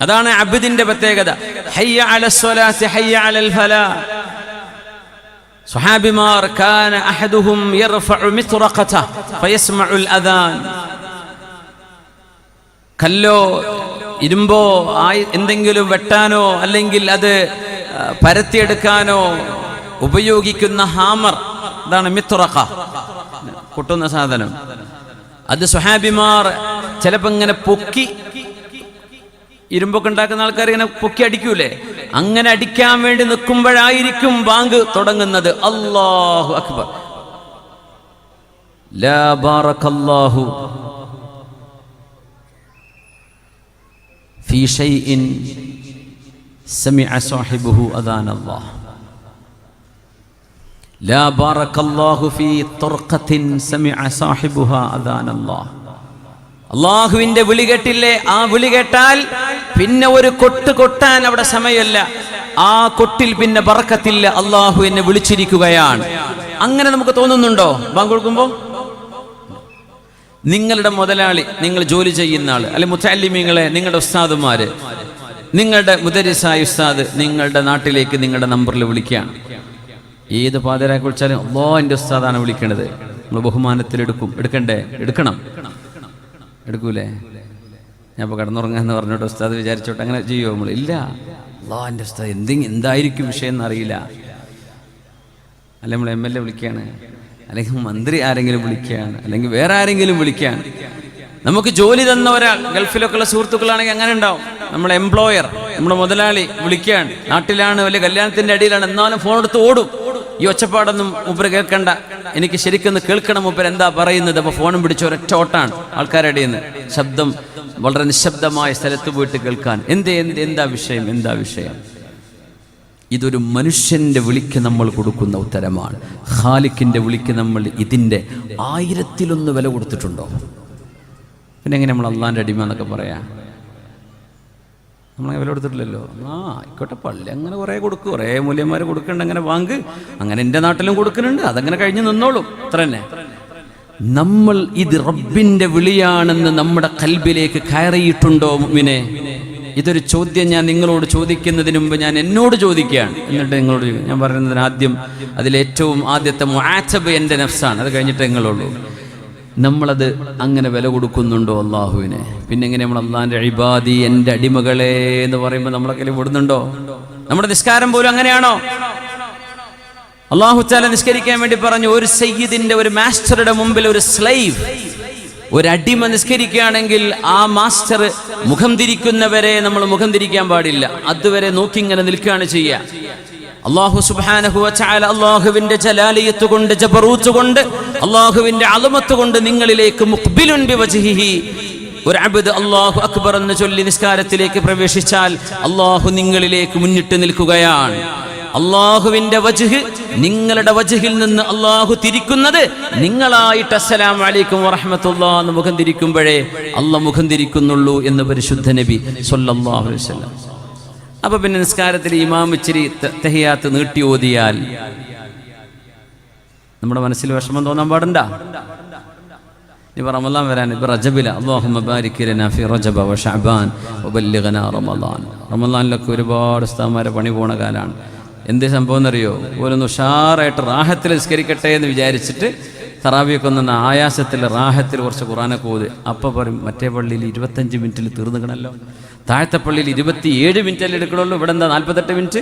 Speaker 1: അതാണ് അബ്ദിന്റെ പ്രത്യേകത. ഹയ്യ അലസ്സലാത്തി ഹയ്യ അലൽ ഫലാഹ്. സ്വഹാബിമാർ കാന അഹദുഹും യർഫഉ മിത്റഖത ഫയസ്മഉൽ അദാൻ. കല്ലോ ഇരുമ്പോ എന്തെങ്കിലും വെട്ടാനോ അല്ലെങ്കിൽ അത് പരത്തിയെടുക്കാനോ ഉപയോഗിക്കുന്ന ഹാമർ, അതാണ് മിത്റഖ, പൊട്ടുന്ന സാധനം. അത് സ്വഹാബിമാർ ചിലപ്പോൾ ഇങ്ങനെ പൊക്കി, ഇരുമ്പൊക്കെ ഉണ്ടാക്കുന്ന ആൾക്കാർ ഇങ്ങനെ പൊക്കി അടിക്കൂലേ, അങ്ങനെ അടിക്കാൻ വേണ്ടി നിൽക്കുമ്പോഴായിരിക്കും ബാങ്ക് തുടങ്ങുന്നത്. അല്ലാഹു അക്ബർ, ലാ ബാറകല്ലാഹു ഫീ ഷൈഇൻ സമിഅ സാഹിബുഹു അദാനല്ലാഹ്. ലാ ബാറകല്ലാഹു ഫീ തുർഖത്തിൻ സമിഅ സാഹിബുഹാ അദാനല്ലാഹ്. അള്ളാഹുവിന്റെ വിളി കേട്ടില്ലേ? ആ വിളി കേട്ടാൽ പിന്നെ ഒരു കൊട്ട് കൊട്ടാൻ അവിടെ സമയമല്ല. ആ കൊട്ടിൽ പിന്നെ ബറക്കത്തില്ല. അള്ളാഹു എന്നെ വിളിച്ചിരിക്കുകയാണ്. അങ്ങനെ നമുക്ക് തോന്നുന്നുണ്ടോ ബാങ്ക് കൊടുക്കുമ്പോ? നിങ്ങളുടെ മുതലാളി, നിങ്ങൾ ജോലി ചെയ്യുന്ന ആള്, അല്ലെ മുതഅല്ലിമീങ്ങളെ, നിങ്ങളുടെ ഉസ്താദുമാര്, നിങ്ങളുടെ മുദരിസായ ഉസ്താദ് നിങ്ങളുടെ നാട്ടിലേക്ക് നിങ്ങളുടെ നമ്പറിൽ വിളിക്കുകയാണ്. ഏത് പാതിരാക്ക് വിളിച്ചാലും അല്ലാഹുവിന്റെ ഉസ്താദാണ് വിളിക്കണത്. നമ്മൾ ബഹുമാനത്തിൽ എടുക്കണം. എടുക്കൂലേ? ഞാൻ ഇപ്പോൾ കിടന്നുറങ്ങാന്ന് പറഞ്ഞോട്ടെ ഉസ്താദ് വിചാരിച്ചോട്ടെ അങ്ങനെ ചെയ്യുമോ നമ്മൾ? ഇല്ല. അല്ലാഹുവിന്റെ ഉസ്താദ് എന്തായിരിക്കും വിഷയം എന്നറിയില്ല. അല്ലെ നമ്മൾ MLA വിളിക്കുകയാണ്, അല്ലെങ്കിൽ മന്ത്രി ആരെങ്കിലും വിളിക്കുകയാണ്, അല്ലെങ്കിൽ വേറെ ആരെങ്കിലും വിളിക്കുകയാണ്. നമുക്ക് ജോലി തന്ന ഒരാൾ, ഗൾഫിലൊക്കെ ഉള്ള സുഹൃത്തുക്കളാണെങ്കിൽ അങ്ങനെ ഉണ്ടാവും. നമ്മുടെ എംപ്ലോയർ, നമ്മുടെ മുതലാളി വിളിക്കുകയാണ്, നാട്ടിലാണ്, വലിയ കല്യാണത്തിന്റെ അടിയിലാണ്, എന്നാലും ഫോൺ എടുത്ത് ഓടും. ഈ ഒച്ചപ്പാടൊന്നും മൂപ്പര് കേൾക്കണ്ട, എനിക്ക് ശരിക്കൊന്ന് കേൾക്കണം മൂപ്പര് എന്താ പറയുന്നത്. അപ്പോൾ ഫോണും പിടിച്ച് ഒരൊറ്റ ഓട്ടാണ് ആൾക്കാരുടെ ഇടയിൽ നിന്ന്. ശബ്ദം വളരെ നിശബ്ദമായ സ്ഥലത്ത് പോയിട്ട് കേൾക്കാൻ. എന്താ വിഷയം? ഇതൊരു മനുഷ്യന്റെ വിളിക്ക് നമ്മൾ കൊടുക്കുന്ന ഉത്തരമാണ്. ഖാലിക്കിന്റെ വിളിക്ക് നമ്മൾ ഇതിൻ്റെ 1000-1 വില കൊടുത്തിട്ടുണ്ടോ? പിന്നെ എങ്ങനെ നമ്മൾ അള്ളാന്റെ അടിമ എന്നൊക്കെ പറയാം? നമ്മളങ്ങനെ വില കൊടുത്തിട്ടില്ലല്ലോ. ആയിക്കോട്ടെ, പള്ളി അങ്ങനെ കുറേ കൊടുക്കും, കുറേ മൂല്യന്മാർ കൊടുക്കുന്നുണ്ട്, അങ്ങനെ വാങ്ങ്, അങ്ങനെ എൻ്റെ നാട്ടിലും കൊടുക്കുന്നുണ്ട്, അതങ്ങനെ കഴിഞ്ഞ് നിന്നോളും, അത്ര തന്നെ. നമ്മൾ ഇത് റബ്ബിന്റെ വിളിയാണെന്ന് നമ്മുടെ ഖൽബിലേക്ക് കയറിയിട്ടുണ്ടോ മുഅ്മിനേ? ഇതൊരു ചോദ്യം ഞാൻ നിങ്ങളോട് ചോദിക്കുന്നതിന് മുമ്പ് ഞാൻ എന്നോട് ചോദിക്കുകയാണ്. എന്നിട്ട് നിങ്ങളോട് ഞാൻ പറയുന്നതിന് ആദ്യം അതിലേറ്റവും ആദ്യത്തെ മുആതബ് എൻ്റെ നഫ്സാണ്. അത് കഴിഞ്ഞിട്ട് നിങ്ങളുള്ളൂ. നമ്മളത് അങ്ങനെ വില കൊടുക്കുന്നുണ്ടോ അള്ളാഹുവിനെ? പിന്നെ എങ്ങനെ നമ്മൾ അള്ളാഹിൻ്റെ ഇബാദി, എൻ്റെ അടിമകളെ എന്ന് പറയുമ്പോൾ നമ്മളൊക്കെ വിടുന്നുണ്ടോ? നമ്മുടെ നിസ്കാരം പോലും അങ്ങനെയാണോ? അല്ലാഹു തആല നിസ്കരിക്കാൻ വേണ്ടി പറഞ്ഞു, ഒരു സയ്യിദിന്റെ, ഒരു മാസ്റ്ററുടെ മുമ്പിൽ ഒരു സ്ലൈവ്, ഒരു അടിമ നിസ്കരിക്കുകയാണെങ്കിൽ ആ മാസ്റ്റർ മുഖം തിരിക്കുന്നവരെ നമ്മൾ മുഖം തിരിക്കാൻ പാടില്ല. അതുവരെ നോക്കി ഇങ്ങനെ നിൽക്കുകയാണ് ചെയ്യുക. അല്ലാഹു സുബ്ഹാനഹു വ തആല അല്ലാഹുവിന്റെ ജലാലിയത്ത് കൊണ്ട്, ജബറൂത്ത് കൊണ്ട്, അല്ലാഹുവിന്റെ അളമത്ത് കൊണ്ട് നിങ്ങളിലേക്ക് മുഖ്ബിലുൻ ബിവജ്ഹിഹി, ഒരു അബ്ദ് അല്ലാഹു അക്ബർ എന്ന് ചൊല്ലി നിസ്കാരത്തിലേക്ക് പ്രവേശിച്ചാൽ അല്ലാഹു നിങ്ങളിലേക്ക് മുന്നിട്ട് നിൽക്കുകയാണ്. അള്ളാഹുവിന്റെ വജ്ഹ്, നിങ്ങളുടെ വജ്ഹിൽ നിന്ന് അള്ളാഹു തിരിക്കുന്നത് നിങ്ങളായിട്ട് അസ്സലാമു അലൈക്കും വറഹ്മത്തുള്ളാഹി എന്ന് മുഖം തിരിക്കുമ്പോഴേ അള്ളാഹ് മുഖം തിരിക്കുന്നുള്ളൂ എന്ന് പരിശുദ്ധ നബി സ്വല്ലല്ലാഹു അലൈഹി വസല്ലം. അപ്പൊ പിന്നെ നിസ്കാരത്തിൽ ഇമാം ഇച്ചിരി തഹിയാത്ത് നീട്ടി ഓതിയാൽ നമ്മുടെ മനസ്സിൽ വിഷമം തോന്നാൻ പാടണ്ട. ഇപ്പൊ റമളാൻ വരാൻ, ഇപ്പൊ റജബില, അല്ലാഹുമ്മ ബാരിക് ലനാ ഫി റജബ വ ശഅബാൻ വബല്ലിഗ്നാ റമളാൻ. റമളാനിലൊക്കെ ഒരുപാട് ഉസ്താദുമാരെ പണി പോണ കാലാണ്. എന്ത് സംഭവം എന്നറിയോ? ഓരോന്ന് ഉഷാറായിട്ട് റാഹത്തിൽ നിസ്കരിക്കട്ടെ എന്ന് വിചാരിച്ചിട്ട് തറാവിയൊക്കെ ഒന്ന് ആയാസത്തിൽ റാഹത്തിൽ കുറച്ച് ഖുർആനൊക്കെ ഓതി. അപ്പം പറയും മറ്റേ പള്ളിയിൽ 25 മിനിറ്റിൽ തീർന്നുകണല്ലോ, താഴത്തെ പള്ളിയിൽ 27 മിനിറ്റല്ലേ എടുക്കണുള്ളൂ, ഇവിടെ എന്താ 48 മിനിറ്റ്?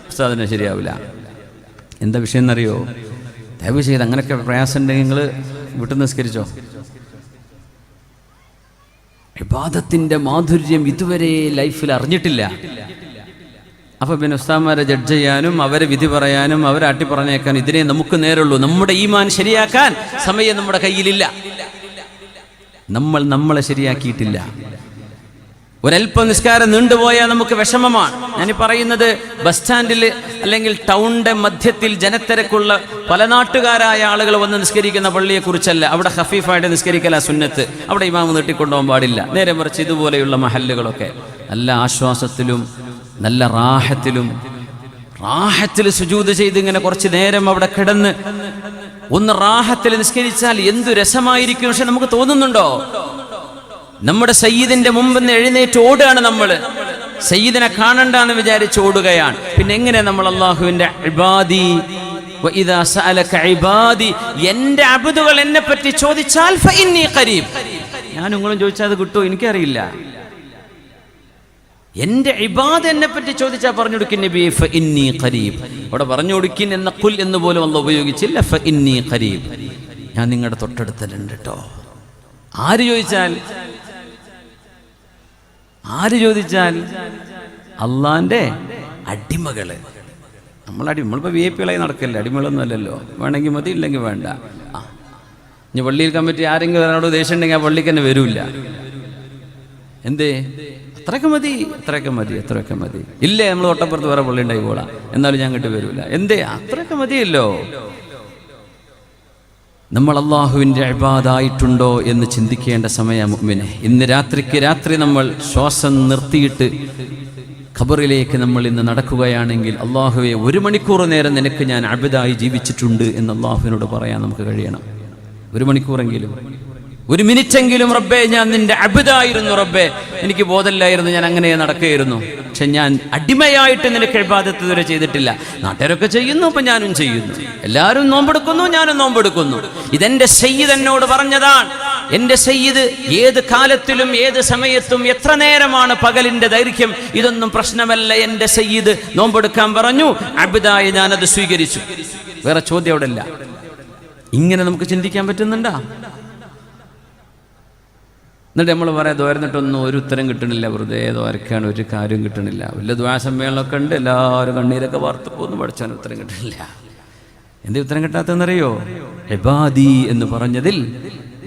Speaker 1: ഉസ്താദിന് ശരിയാവില്ല. എന്താ വിഷയം എന്നറിയോ? ദയവ് ചെയ്ത് അങ്ങനെയൊക്കെ പ്രയാസം ഉണ്ടെങ്കിൽ നിങ്ങൾ വീട്ടിൽ നിസ്കരിച്ചോ. ഇബാദത്തിന്റെ മാധുര്യം ഇതുവരെ ലൈഫിൽ അറിഞ്ഞിട്ടില്ല. അപ്പൊ പിന്നെ ഉസ്താദുമാരെ ജഡ്ജ് ചെയ്യാനും അവരെ വിധി പറയാനും അവരെ അട്ടിപ്പറഞ്ഞേക്കാനും ഇതിനെ നമുക്ക് നേരുള്ളൂ. നമ്മുടെ ഈമാൻ ശരിയാക്കാൻ സമയം നമ്മുടെ കയ്യിലില്ല. നമ്മൾ നമ്മളെ ശരിയാക്കിയിട്ടില്ല. ഒരൽപ്പം നിസ്കാരം നീണ്ടുപോയാൽ നമുക്ക് വിഷമമാണ്. ഞാനീ പറയുന്നത് ബസ് സ്റ്റാൻഡിൽ അല്ലെങ്കിൽ ടൗണിന്റെ മധ്യത്തിൽ ജനത്തിരക്കുള്ള പല നാട്ടുകാരായ ആളുകൾ വന്ന് നിസ്കരിക്കുന്ന പള്ളിയെ കുറിച്ചല്ല. അവിടെ ഖഫീഫായിട്ട് നിസ്കരിക്കല സുന്നത്ത്. അവിടെ ഇമാം നീട്ടിക്കൊണ്ടുപോകാൻ പാടില്ല. നേരെ മറിച്ച് ഇതുപോലെയുള്ള മഹല്ലുകളൊക്കെ നല്ല ആശ്വാസത്തിലും നല്ല റാഹത്തിൽ സുജൂദ് ചെയ്ത് ഇങ്ങനെ കുറച്ച് നേരം അവിടെ കിടന്ന് ഒന്ന് റാഹത്തിൽ നിസ്കരിച്ചാൽ എന്തു രസമായിരിക്കും. പക്ഷെ നമുക്ക് തോന്നുന്നുണ്ടോ? നമ്മുടെ സയ്യിദിന്റെ മുമ്പിന്ന് എഴുന്നേറ്റ് ഓടുകയാണ് നമ്മൾ. സയ്യിദിനെ കാണണ്ടെന്ന് വിചാരിച്ച് ഓടുകയാണ്. പിന്നെ എങ്ങനെ നമ്മൾ അല്ലാഹുവിന്റെ ഇബാദി വഇദാ സഅലക ഇബാദി, എന്റെ അബ്ദുകൾ എന്നെ പറ്റി ചോദിച്ചാൽ ഫഇന്നി ഖരീബ്, ഞാൻ നിങ്ങളും ചോദിച്ചാൽ അത് കിട്ടുമോ എനിക്കറിയില്ല. എന്റെ ഇബാദ് എന്നെ പറ്റി ചോദിച്ചാൽ പറഞ്ഞു കൊടുക്കും നബി ഫഇന്നി ഖരീബ്. അവിടെ പറഞ്ഞു കൊടുക്കിൻ എന്ന ഖുൽ എന്ന് പോലും അല്ലാഹു ഉപയോഗിച്ചില്ല. ഫഇന്നി ഖരീബ്, ഞാൻ നിങ്ങളുടെ തൊട്ടടുത്തുണ്ട് കേട്ടോ. ആര് ചോദിച്ചാൽ അള്ളാന്റെ അടിമകള്. നമ്മളിപ്പോ VIP കളായി നടക്കല്ലേ, അടിമകളൊന്നും അല്ലല്ലോ. വേണമെങ്കിൽ മതി, ഇല്ലെങ്കിൽ വേണ്ട. ഇനി പള്ളിയിൽ കമ്മിറ്റി ആരെങ്കിലും ഒരാളോട് ദേഷ്യം ഉണ്ടെങ്കിൽ ആ പള്ളിക്ക് തന്നെ വരൂല്ല. എന്തേ? അത്രയൊക്കെ മതി. ഇല്ലേ, നമ്മൾ തൊട്ടപ്പുറത്ത് വേറെ പള്ളി ഉണ്ടായി പോളാം, എന്നാലും ഞാൻ ഇങ്ങോട്ട് വരൂല. എന്തേ? അത്രയൊക്കെ മതിയല്ലോ. നമ്മൾ അള്ളാഹുവിൻ്റെ ഇബാദായിട്ടുണ്ടോ എന്ന് ചിന്തിക്കേണ്ട സമയം മുഅ്മിനെ. ഇന്ന് രാത്രി നമ്മൾ ശ്വാസം നിർത്തിയിട്ട് ഖബറിലേക്ക് നമ്മൾ ഇന്ന് നടക്കുകയാണെങ്കിൽ, അള്ളാഹുവെ 1 മണിക്കൂർ നേരം നിനക്ക് ഞാൻ അബ്ദായി ജീവിച്ചിട്ടുണ്ട് എന്ന് അള്ളാഹുവിനോട് പറയാൻ നമുക്ക് കഴിയണം. 1 മണിക്കൂറെങ്കിലും, 1 മിനിറ്റെങ്കിലും, റബ്ബേ ഞാൻ നിന്റെ അബ്ദായിരുന്നു, റബ്ബേ എനിക്ക് ബോധമില്ലായിരുന്നു, ഞാൻ അങ്ങനെ നടക്കുകയായിരുന്നു, പക്ഷെ ഞാൻ അടിമയായിട്ട് നിനക്ക് ഇബാദത്ത് ഇതുവരെ ചെയ്തിട്ടില്ല. നാട്ടുകാരൊക്കെ ചെയ്യുന്നു, അപ്പം ഞാനും ചെയ്യുന്നു. എല്ലാവരും നോമ്പെടുക്കുന്നു, ഞാനും നോമ്പെടുക്കുന്നു. ഇതെന്റെ സയ്യിദ് എന്നോട് പറഞ്ഞതാണ്. എന്റെ സയ്യിദ് ഏത് കാലത്തിലും ഏത് സമയത്തും എത്ര നേരമാണ് പകലിന്റെ ദൈർഘ്യം, ഇതൊന്നും പ്രശ്നമല്ല. എന്റെ സയ്യിദ് നോമ്പെടുക്കാൻ പറഞ്ഞു, അബ്ദായി ഞാനത് സ്വീകരിച്ചു. വേറെ ചോദ്യം അവിടെ ഇല്ല. ഇങ്ങനെ നമുക്ക് ചിന്തിക്കാൻ പറ്റുന്നുണ്ടാ? എന്നിട്ട് നമ്മൾ പറയാം ദോരന്നിട്ടൊന്നും ഒരു ഉത്തരം കിട്ടണില്ല, വെറുതെ ദോരക്കാണ്, ഒരു കാര്യം കിട്ടണില്ല. വലിയ ദ്വാ സമ്മേളനമൊക്കെ ഉണ്ട്, എല്ലാവരും കണ്ണീരൊക്കെ വാർത്ത് പോകുന്നു, പഠിച്ചാൽ ഉത്തരം കിട്ടണില്ല. എന്തേ ഉത്തരം കിട്ടാത്തതെന്നറിയോ? ഇബാദി എന്ന് പറഞ്ഞതിൽ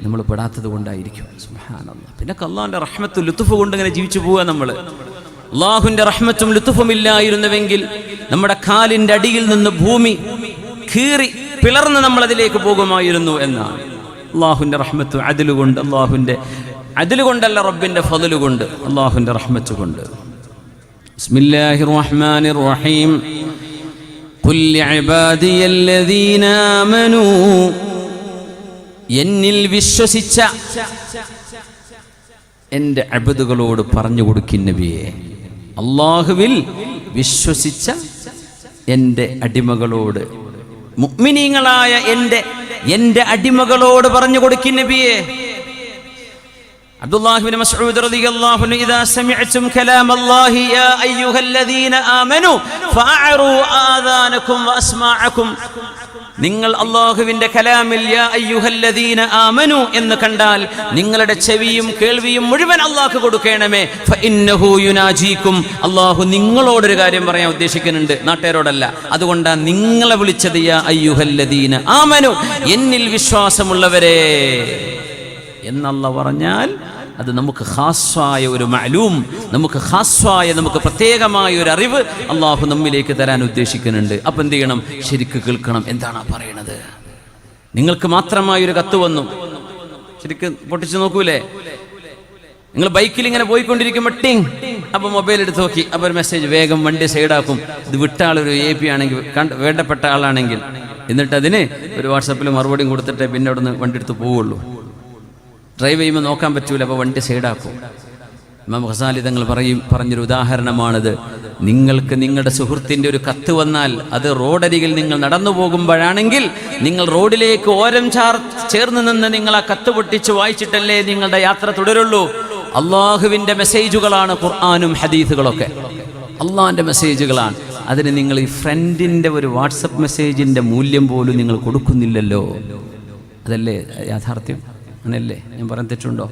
Speaker 1: നമ്മൾ പെടാത്തത് കൊണ്ടായിരിക്കും. സുബ്ഹാനല്ലാഹ്. പിന്നെ അല്ലാഹുവിന്റെ റഹ്മത്തും ലുത്ഫ് കൊണ്ട് ഇങ്ങനെ ജീവിച്ചു പോവുക നമ്മൾ. അല്ലാഹുവിന്റെ റഹ്മത്തും ലുത്ഫും ഇല്ലായിരുന്നുവെങ്കിൽ നമ്മുടെ കാലിന്റെ അടിയിൽ നിന്ന് ഭൂമി കീറി പിളർന്ന് നമ്മൾ അതിലേക്ക് പോകുമായിരുന്നു എന്നാണ്. അല്ലാഹുവിന്റെ റഹ്മത്ത് അദ്ല് കൊണ്ട്, അല്ലാഹുവിന്റെ അദ്ല് കൊണ്ടല്ല, റബ്ബിന്റെ ഫദ്ല് കൊണ്ട്, അല്ലാഹുവിന്റെ റഹ്മത്ത് കൊണ്ട്. ബിസ്മില്ലാഹിർ റഹ്മാനിർ റഹീം. ഖുൽ ലിഇബാദിയല്ലദീന ആമനൂ, എന്നിൽ വിശ്വസിച്ച എൻ്റെ അബ്ദുകളോട് പറഞ്ഞു കൊടുക്കും നബിയേ, അല്ലാഹുവിൽ വിശ്വസിച്ച എൻ്റെ അടിമകളോട്, മുഅ്മിനീങ്ങളായ എൻ്റെ അടിമകളോട് പറഞ്ഞു കൊടുക്കും നബിയേ. അബ്ദുല്ലാഹി ഇബ്നു മസ്ഊദ് റളിയല്ലാഹു അൻഹു ഇദാ സമിഅ്തും കലാമല്ലാഹി യാ അയ്യുഹല്ലദീന ആമനൂ ഫഅറൂ ആദാനകും വഅസ്മാഅകും. നിങ്ങൾ അല്ലാഹുവിന്റെ കലാമിൽ യാ അയ്യുഹല്ലദീന ആമനൂ എന്ന് കണ്ടാൽ നിങ്ങളുടെ ചെവിയും കേൾവിയും മുഴുവൻ അല്ലാഹു കൊടുക്കണമേ. ഫഇന്നഹു യുനാജീകും. അല്ലാഹു നിങ്ങളോടൊരു കാര്യം പറയാൻ ഉദ്ദേശിക്കുന്നുണ്ട്, നാട്ടുകാരോടല്ല. അതുകൊണ്ടാണ് നിങ്ങളെ വിളിച്ചത് യാ അയ്യുഹല്ലദീന ആമനൂ, എന്നിൽ വിശ്വാസമുള്ളവരെ എന്നല്ല പറഞ്ഞാൽ അത് നമുക്ക് ഖാസ്സായ ഒരു മഅലൂം, നമുക്ക് പ്രത്യേകമായ ഒരു അറിവ് അള്ളാഹു നമ്മിലേക്ക് തരാൻ ഉദ്ദേശിക്കുന്നുണ്ട്. അപ്പം എന്ത് ചെയ്യണം? ശരിക്ക് കേൾക്കണം. എന്താണ് പറയണത്? നിങ്ങൾക്ക് മാത്രമായൊരു കത്ത് വന്നു, ശരിക്ക് പൊട്ടിച്ചു നോക്കൂലേ? നിങ്ങൾ ബൈക്കിൽ ഇങ്ങനെ പോയിക്കൊണ്ടിരിക്കുമ്പോൾ ടിങ്, അപ്പോൾ മൊബൈൽ എടുത്ത് നോക്കി, അപ്പോൾ ഒരു മെസ്സേജ്, വേഗം വണ്ടി സൈഡാക്കും. ഇത് വിട്ട ആളൊരു AP ആണെങ്കിൽ, വേണ്ടപ്പെട്ട ആളാണെങ്കിൽ, എന്നിട്ട് അതിന് ഒരു വാട്സപ്പിൽ മറുപടിയും കൊടുത്തിട്ട് പിന്നെ അവിടെ നിന്ന് വണ്ടി എടുത്ത് പോവുള്ളൂ. ഡ്രൈവ് ചെയ്യുമ്പോൾ നോക്കാൻ പറ്റൂല, അപ്പോൾ വണ്ടി സൈഡാക്കും. ഇമാം ഖസാലി തങ്ങൾ പറഞ്ഞൊരു ഉദാഹരണമാണിത്. നിങ്ങൾക്ക് നിങ്ങളുടെ സുഹൃത്തിൻ്റെ ഒരു കത്ത് വന്നാൽ അത് റോഡരികിൽ നിങ്ങൾ നടന്നു പോകുമ്പോഴാണെങ്കിൽ നിങ്ങൾ റോഡിലേക്ക് ഓരം ചേർന്ന് നിന്ന് നിങ്ങൾ ആ കത്ത് പൊട്ടിച്ച് വായിച്ചിട്ടല്ലേ നിങ്ങളുടെ യാത്ര തുടരുള്ളൂ. അള്ളാഹുവിൻ്റെ മെസ്സേജുകളാണ് ഖുർആനും ഹദീസുകളൊക്കെ, അള്ളാഹിൻ്റെ മെസ്സേജുകളാണ്. അതിന് നിങ്ങൾ ഈ ഫ്രണ്ടിൻ്റെ ഒരു വാട്സപ്പ് മെസ്സേജിൻ്റെ മൂല്യം പോലും നിങ്ങൾ കൊടുക്കുന്നില്ലല്ലോ. അതല്ലേ യാഥാർത്ഥ്യം? അങ്ങനെയല്ലേ? ഞാൻ പറയാൻ തെറ്റുണ്ടോ?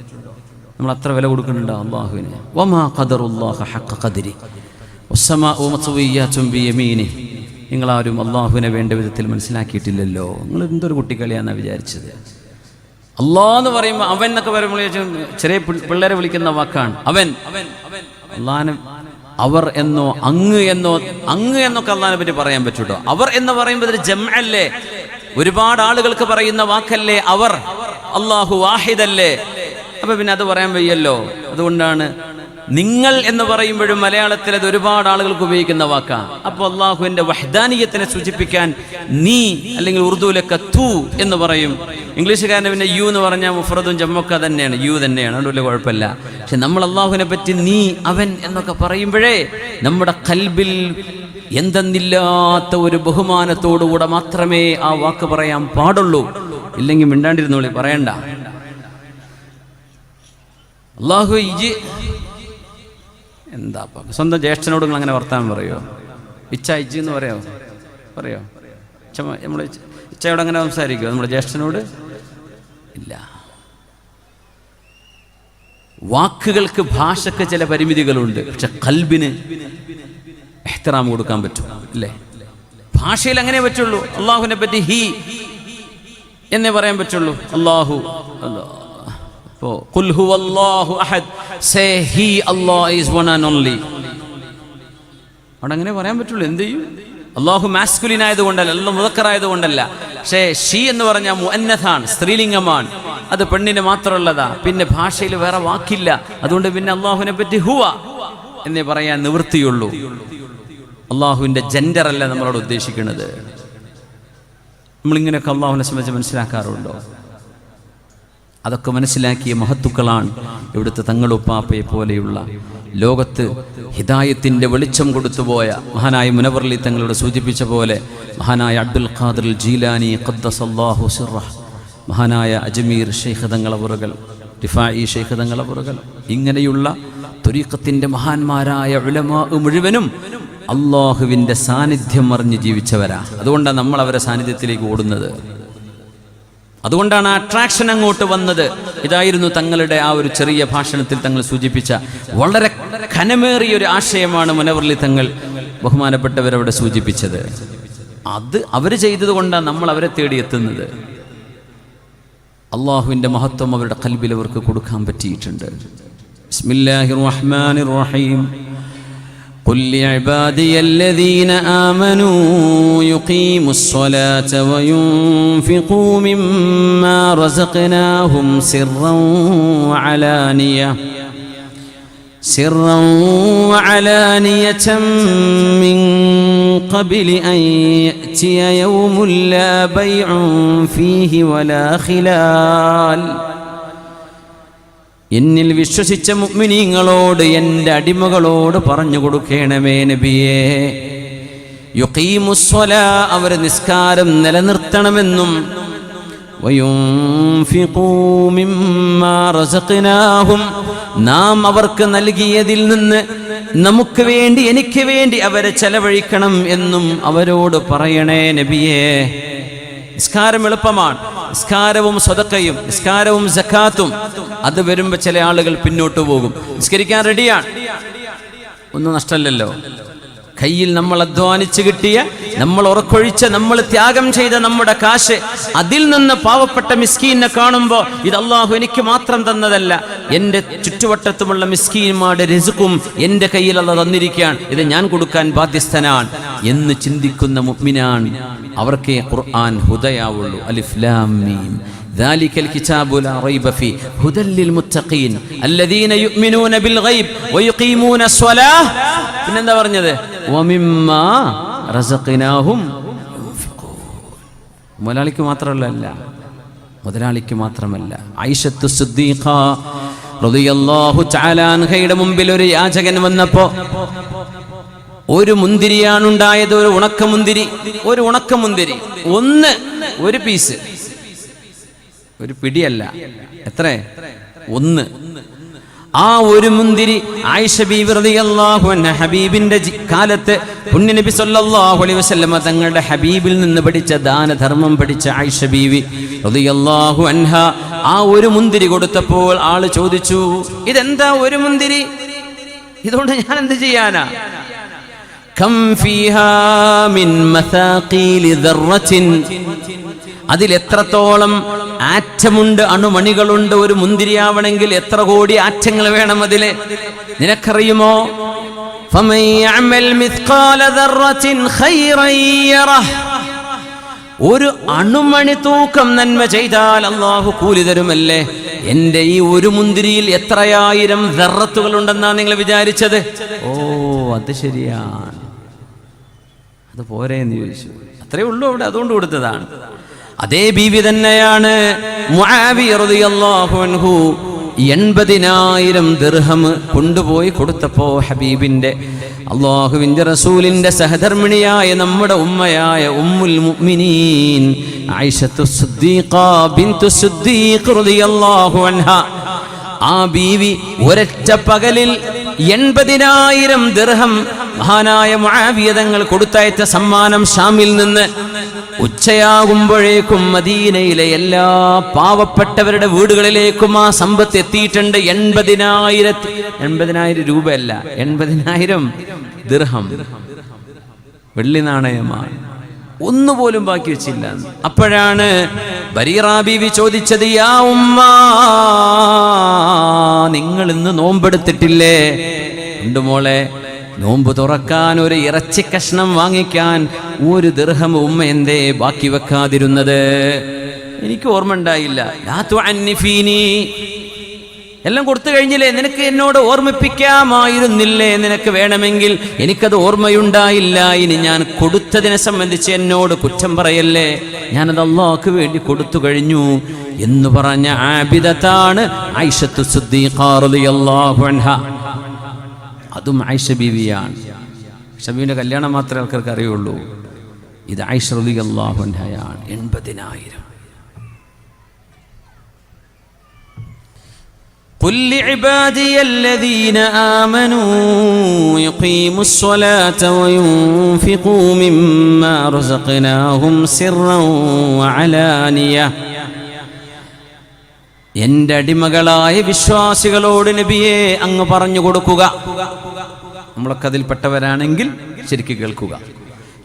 Speaker 1: നമ്മൾ അത്ര വില കൊടുക്കുന്നുണ്ടോ അള്ളാഹുവിന്? വമാ ഖദറുല്ലാഹ ഹഖ ഖദ്രി വസ്സമാഉ മത്വിയ്യാതുൻ ബിയമീനിഹി. നിങ്ങളാരും അള്ളാഹുവിനെ വേണ്ട വിധത്തിൽ മനസ്സിലാക്കിയിട്ടില്ലല്ലോ. നിങ്ങൾ എന്തൊരു കുട്ടിക്കളിയാണെന്നാണ് വിചാരിച്ചത്. അള്ളാഹ് എന്ന് പറയുമ്പോൾ അവൻ എന്നൊക്കെ പറയുമ്പോൾ ചെറിയ പിള്ളേരെ വിളിക്കുന്ന വാക്കാണ് അവൻ. അള്ളാഹിനെ അവർ എന്നോ അങ്ങ് എന്നൊക്കെ അള്ളാഹിനെ പറ്റി പറയാൻ പറ്റൂട്ടോ. അവർ എന്ന് പറയുമ്പോൾ ഇതൊരു ജംഅല്ലേ, ഒരുപാട് ആളുകൾക്ക് പറയുന്ന വാക്കല്ലേ അവർ. അള്ളാഹു വാഹിദല്ലേ, അപ്പൊ പിന്നെ അത് പറയാൻ വയ്യല്ലോ. അതുകൊണ്ടാണ് നിങ്ങൾ എന്ന് പറയുമ്പോഴും മലയാളത്തിൽ അത് ഒരുപാട് ആളുകൾക്ക് ഉപയോഗിക്കുന്ന വാക്കാണ്. അപ്പോൾ അള്ളാഹുവിൻ്റെ വഹ്ദാനിയത്തിനെ സൂചിപ്പിക്കാൻ നീ, അല്ലെങ്കിൽ ഉറുദുവിലൊക്കെ തു എന്ന് പറയും. ഇംഗ്ലീഷുകാരന് പിന്നെ യു എന്ന് പറഞ്ഞാൽ മുഫ്രദും ജമ്മൊക്കെ തന്നെയാണ്, യു തന്നെയാണ്, അതുകൊണ്ട് വലിയ കുഴപ്പമില്ല. പക്ഷെ നമ്മൾ അള്ളാഹുവിനെ പറ്റി നീ, അവൻ എന്നൊക്കെ പറയുമ്പോഴേ നമ്മുടെ ഖൽബിൽ എന്തെന്നില്ലാത്ത ഒരു ബഹുമാനത്തോടുകൂടെ മാത്രമേ ആ വാക്ക് പറയാൻ പാടുള്ളൂ. ഇല്ലെങ്കിൽ മിണ്ടാണ്ടിരുന്നോളി, പറയണ്ട. അള്ളാഹു എന്താ സ്വന്തം ജ്യേഷ്ഠനോട് നിങ്ങൾ അങ്ങനെ വർത്താനം പറയോ? ഇജ്ജ് എന്ന് പറയോ? നമ്മൾ ഇച്ചയോട് അങ്ങനെ സംസാരിക്കുമോ നമ്മുടെ ജ്യേഷ്ഠനോട്? ഇല്ല. വാക്കുകൾക്ക്, ഭാഷയ്ക്ക് ചില പരിമിതികളുണ്ട്. പക്ഷെ ഖൽബിന് ഇഹ്തിറാം കൊടുക്കാൻ പറ്റും, അല്ലേ? ഭാഷയിൽ അങ്ങനെ പറ്റുള്ളൂ. അള്ളാഹുവിനെ പറ്റി ഹി എന്നേ പറയാൻ പറ്റുള്ളൂ. അള്ളാഹു ഖുൽ ഹുവല്ലാഹു അഹദ്, say he Allah is one and only. അവിടെ അങ്ങനെ പറയാൻ പറ്റുള്ളൂ. എന്ത് ചെയ്യും? അള്ളാഹു മാസ്കുലിൻ ആയതുകൊണ്ടല്ല, അല്ലാഹു മുദക്കർ ആയതുകൊണ്ടല്ല. പക്ഷേ ഷീ എന്ന് പറഞ്ഞാൽ മുഅന്നഥാണ്, സ്ത്രീലിംഗമാണ്. അത് പെണ്ണിന് മാത്രമുള്ളതാ. പിന്നെ ഭാഷയിൽ വേറെ വാക്കില്ല. അതുകൊണ്ട് പിന്നെ അള്ളാഹുവിനെ പറ്റി ഹുവ എന്നേ പറയാൻ നിവൃത്തിയുള്ളൂ. അള്ളാഹുവിൻ്റെ ജെൻഡർ അല്ല നമ്മളോട് ഉദ്ദേശിക്കുന്നത്. നമ്മളിങ്ങനെയൊക്കെ അള്ളാഹുവിനെ സംബന്ധിച്ച് മനസ്സിലാക്കാറുണ്ടോ? അതൊക്കെ മനസ്സിലാക്കിയ മഹത്തുക്കളാണ് ഇവിടുത്തെ തങ്ങളുപ്പാപ്പയെ പോലെയുള്ള ലോകത്ത് ഹിദായത്തിൻ്റെ വെളിച്ചം കൊടുത്തുപോയ മഹാനായ മുനവ്വറലി തങ്ങളോട് സൂചിപ്പിച്ച പോലെ മഹാനായ അബ്ദുൽ ഖാദിർ ജീലാനി ഖദ്ദസല്ലാഹു സിർറഹ്, മഹാനായ അജ്മീർ ശൈഖ് തങ്ങളവറുകൾ, റിഫായി ശൈഖ് തങ്ങളവറുകൾ, ഇങ്ങനെയുള്ള ത്വരീഖത്തിൻ്റെ മഹാന്മാരായ ഉലമാ മുഴുവനും അള്ളാഹുവിൻ്റെ സാന്നിധ്യം അറിഞ്ഞ് ജീവിച്ചവരാ. അതുകൊണ്ടാണ് നമ്മൾ അവരെ സാന്നിധ്യത്തിലേക്ക് ഓടുന്നത്. അതുകൊണ്ടാണ് ആ അട്രാക്ഷൻ അങ്ങോട്ട് വന്നത്. ഇതായിരുന്നു തങ്ങളുടെ ആ ഒരു ചെറിയ ഭാഷണത്തിൽ തങ്ങൾ സൂചിപ്പിച്ച വളരെ ഘനമേറിയ ഒരു ആശയമാണ് മുനവ്വറലി തങ്ങൾ ബഹുമാനപ്പെട്ടവരവിടെ സൂചിപ്പിച്ചത്. അത് അവർ ചെയ്തത് കൊണ്ടാണ് നമ്മൾ അവരെ തേടിയെത്തുന്നത്. അള്ളാഹുവിൻ്റെ മഹത്വം അവരുടെ ഖൽബിൽ അവർക്ക് കൊടുക്കാൻ പറ്റിയിട്ടുണ്ട്. ബിസ്മില്ലാഹിർ റഹ്മാനിർ റഹീം. قل لعبادي الذين آمنوا يقيموا الصلاة وينفقوا مما رزقناهم سرا وعلانية من قبل أن يأتي يوم لا بيع فيه ولا خلال എന്നിൽ വിശ്വസിച്ച മുഅ്മിനീങ്ങളോട്, എൻ്റെ അടിമകളോട് പറഞ്ഞു കൊടുക്കണമേ നബിയേ, യുഖീമുസ്സലാ, അവർ നിസ്കാരം നിലനിർത്തണമെന്നും, വയുൻഫിഖൂ മിമ്മാ റസഖ്നാഹും, നാം അവർക്ക് നൽകിയതിൽ നിന്ന് നമുക്ക് വേണ്ടി, എനിക്ക് വേണ്ടി അവരെ ചെലവഴിക്കണം എന്നും അവരോട് പറയണേ നബിയേ. നിസ്കാരം എളുപ്പമാണ്. നിസ്കാരവും സ്വതക്കയും, നിസ്കാരവും സക്കാത്തും, അത് വരുമ്പോൾ ചില ആളുകൾ പിന്നോട്ട് പോകും. നിസ്കരിക്കാൻ റെഡിയാണ്, ഒന്നും നഷ്ടമല്ലല്ലോ. കയ്യിൽ നമ്മൾ അധ്വാനിച്ച് കിട്ടിയ, നമ്മൾ ഉറക്കൊഴിച്ച, നമ്മൾ ത്യാഗം ചെയ്ത നമ്മുടെ കാശ്, അതിൽ നിന്ന് പാവപ്പെട്ട മിസ്കീനെ കാണുമ്പോൾ ഇത് അള്ളാഹു എനിക്ക് മാത്രം തന്നതല്ല, എൻ്റെ ചുറ്റുവട്ടത്തുമുള്ള മിസ്കീന്മാരുടെ റിസ്ഖും എൻ്റെ കയ്യിൽ അള്ളാഹു തന്നിരിക്കുകയാണ്, ഇത് ഞാൻ കൊടുക്കാൻ ബാധ്യസ്ഥനാണ് എന്ന് ചിന്തിക്കുന്ന മുഅ്മിനാൻ, അവർക്കേ ഖുർആൻ ഹുദയാവുള്ളൂ. അലിഫ് ലാം മീം ذلك الكتاب لا ريب فيه هدى للمتقين الذين يؤمنون بالغيب ويقيمون الصلاة. പിന്നെന്താ പറഞ്ഞത്? ومما رزقناهم ينفقون. മുതലാളിക്ക് മാത്രമല്ല, ആയിഷത്തു സിദ്ദീഖ റളിയല്ലാഹു തആല അൻഹയുടെ മുമ്പിൽ ഒരു യാചകൻ വന്നപ്പോൾ ഒരു മുന്തിരിയാണ് ഉണ്ടായത്, ഒരു ഉണക്കമുന്തിരി, ഒരു പീസ്, ഒരു പിടിയല്ല, എത്ര? ഒന്ന്. ആ ഒരു മുന്തിരി ആയിഷ ബീവി റളിയല്ലാഹു അൻഹ, ഹബീബിന്റെ കാലത്ത് പുണ്യ നബി സല്ലല്ലാഹു അലൈഹി വസല്ലമ തങ്ങളുടെ ഹബീബിൽ നിന്ന് പഠിച്ച ദാനധർമ്മം പഠിച്ച ആയിഷ ബീവി റളിയല്ലാഹു അൻഹ ആ ഒരു മുന്തിരി കൊടുത്തപ്പോൾ ആള് ചോദിച്ചു, ഇതെന്താ ഒരു മുന്തിരി, ഇതുകൊണ്ട് ഞാൻ എന്ത് ചെയ്യാനാ? കം ഫീഹാ മിൻ മസാഖീലി ദർറത്തിൻ, അതിൽ എത്രത്തോളം ആറ്റമുണ്ട്, അണുമണികളുണ്ട്. ഒരു മുന്തിരിയാവണമെങ്കിൽ എത്ര കോടി ആറ്റങ്ങൾ വേണം അതില്, നിനക്കറിയുമോ? ഫമൻ യഅമൽ മിസ്ഖാല ദർറത്തിൻ ഖൈറൻ യറഹ്, ഒരു അണുമണി തൂക്കം നന്മ ചെയ്താൽ അല്ലാഹു കൂലി തരുമല്ലേ. എൻ്റെ ഈ ഒരു മുന്തിരിയിൽ എത്രയായിരം ദർറത്തുകൾ ഉണ്ടെന്നാ നിങ്ങൾ വിചാരിച്ചത്? ഓ, അത് ശരിയാണ്, അത് പോരേന്ന് ചോദിച്ചു. അത്രേ ഉള്ളൂ അവിടെ, അതുകൊണ്ട് കൊടുത്തതാണ്. അതേ ബീവി തന്നെയാണ് മുആവിയ റളിയല്ലാഹു അൻഹു 80,000 ദിർഹം കൊണ്ടുപോയി കൊടുത്തപ്പോ ഹബീബിന്റെ, അല്ലാഹുവിന്റെ റസൂലിന്റെ സഹധർമ്മിണിയായ നമ്മുടെ ഉമ്മയായ ഉമ്മുൽ മുഅ്മിനീൻ ആയിഷത്തു സിദ്ദീഖ ബിൻതു സിദ്ദീഖ് റളിയല്ലാഹു അൻഹ, ആ ബീവി ഒരൊറ്റ പകലിൽ 80,000 ദിർഹം മഹാനായ മുആവിയ തങ്ങൾ കൊടുത്തയച്ച സമ്മാനം ഷാമിൽ നിന്ന്. ഉച്ചയാകുമ്പോഴേക്കും മദീനയിലെ എല്ലാ പാവപ്പെട്ടവരുടെ വീടുകളിലേക്കും ആ സമ്പത്ത് എത്തിയിട്ടുണ്ട്. 80,000 രൂപയല്ല, 80,000 ദിർഹം, വെള്ളി നാണയമാണ്. ഒന്നുപോലും ബാക്കി വെച്ചില്ല. അപ്പോഴാണ് ബരീറ ബീവി ചോദിച്ചത്, യാ ഉമ്മ, നിങ്ങൾ ഇന്ന് നോമ്പെടുത്തിട്ടില്ലേ? ഉണ്ട് മോളെ, നോമ്പ് തുറക്കാൻ ഒരു ഇറച്ചി കഷ്ണം വാങ്ങിക്കാൻ 1 ദിർഹം ഉമ്മ എന്തേ ബാക്കി വെക്കാതിരുന്നത്? എനിക്ക് ഓർമ്മ ഉണ്ടായില്ല. ലാ തുഅന്നിഫീനി, എല്ലാം കൊടുത്തു കഴിഞ്ഞില്ലേ, നിനക്ക് എന്നോട് ഓർമ്മിപ്പിക്കാമായിരുന്നില്ലേ? നിനക്ക് വേണമെങ്കിൽ, എനിക്കത് ഓർമ്മയുണ്ടായില്ല. ഇനി ഞാൻ കൊടുത്തതിനെ സംബന്ധിച്ച് എന്നോട് കുറ്റം പറയല്ലേ, ഞാനത് അല്ലാഹുക്ക് വേണ്ടി കൊടുത്തു കഴിഞ്ഞു എന്ന് പറഞ്ഞ ആബിദത്താണ് ആയിഷത്തു സിദ്ദീഖ റളിയല്ലാഹു അൻഹ. അതും ആയിഷ ബീവിയാണ്. ആയിഷ ബീവിന്റെ കല്യാണം മാത്രമേ ആൾക്കാർക്ക് അറിയുള്ളൂ. ഇത് ആയിഷ റളിയല്ലാഹു അൻഹയാണ്. 80,000. قل لعبادي الذين آمنوا يقيموا الصلاة وينفقوا مما رزقناهم سرا وعلانية. എൻ്റെ അടിമകളായ വിശ്വാസികളോട് നബിയെ അങ്ങ് പറഞ്ഞു കൊടുക്കുക, നമ്മളൊക്കെ അതിൽപ്പെട്ടവരാണെങ്കിൽ ശരിക്ക് കേൾക്കുക.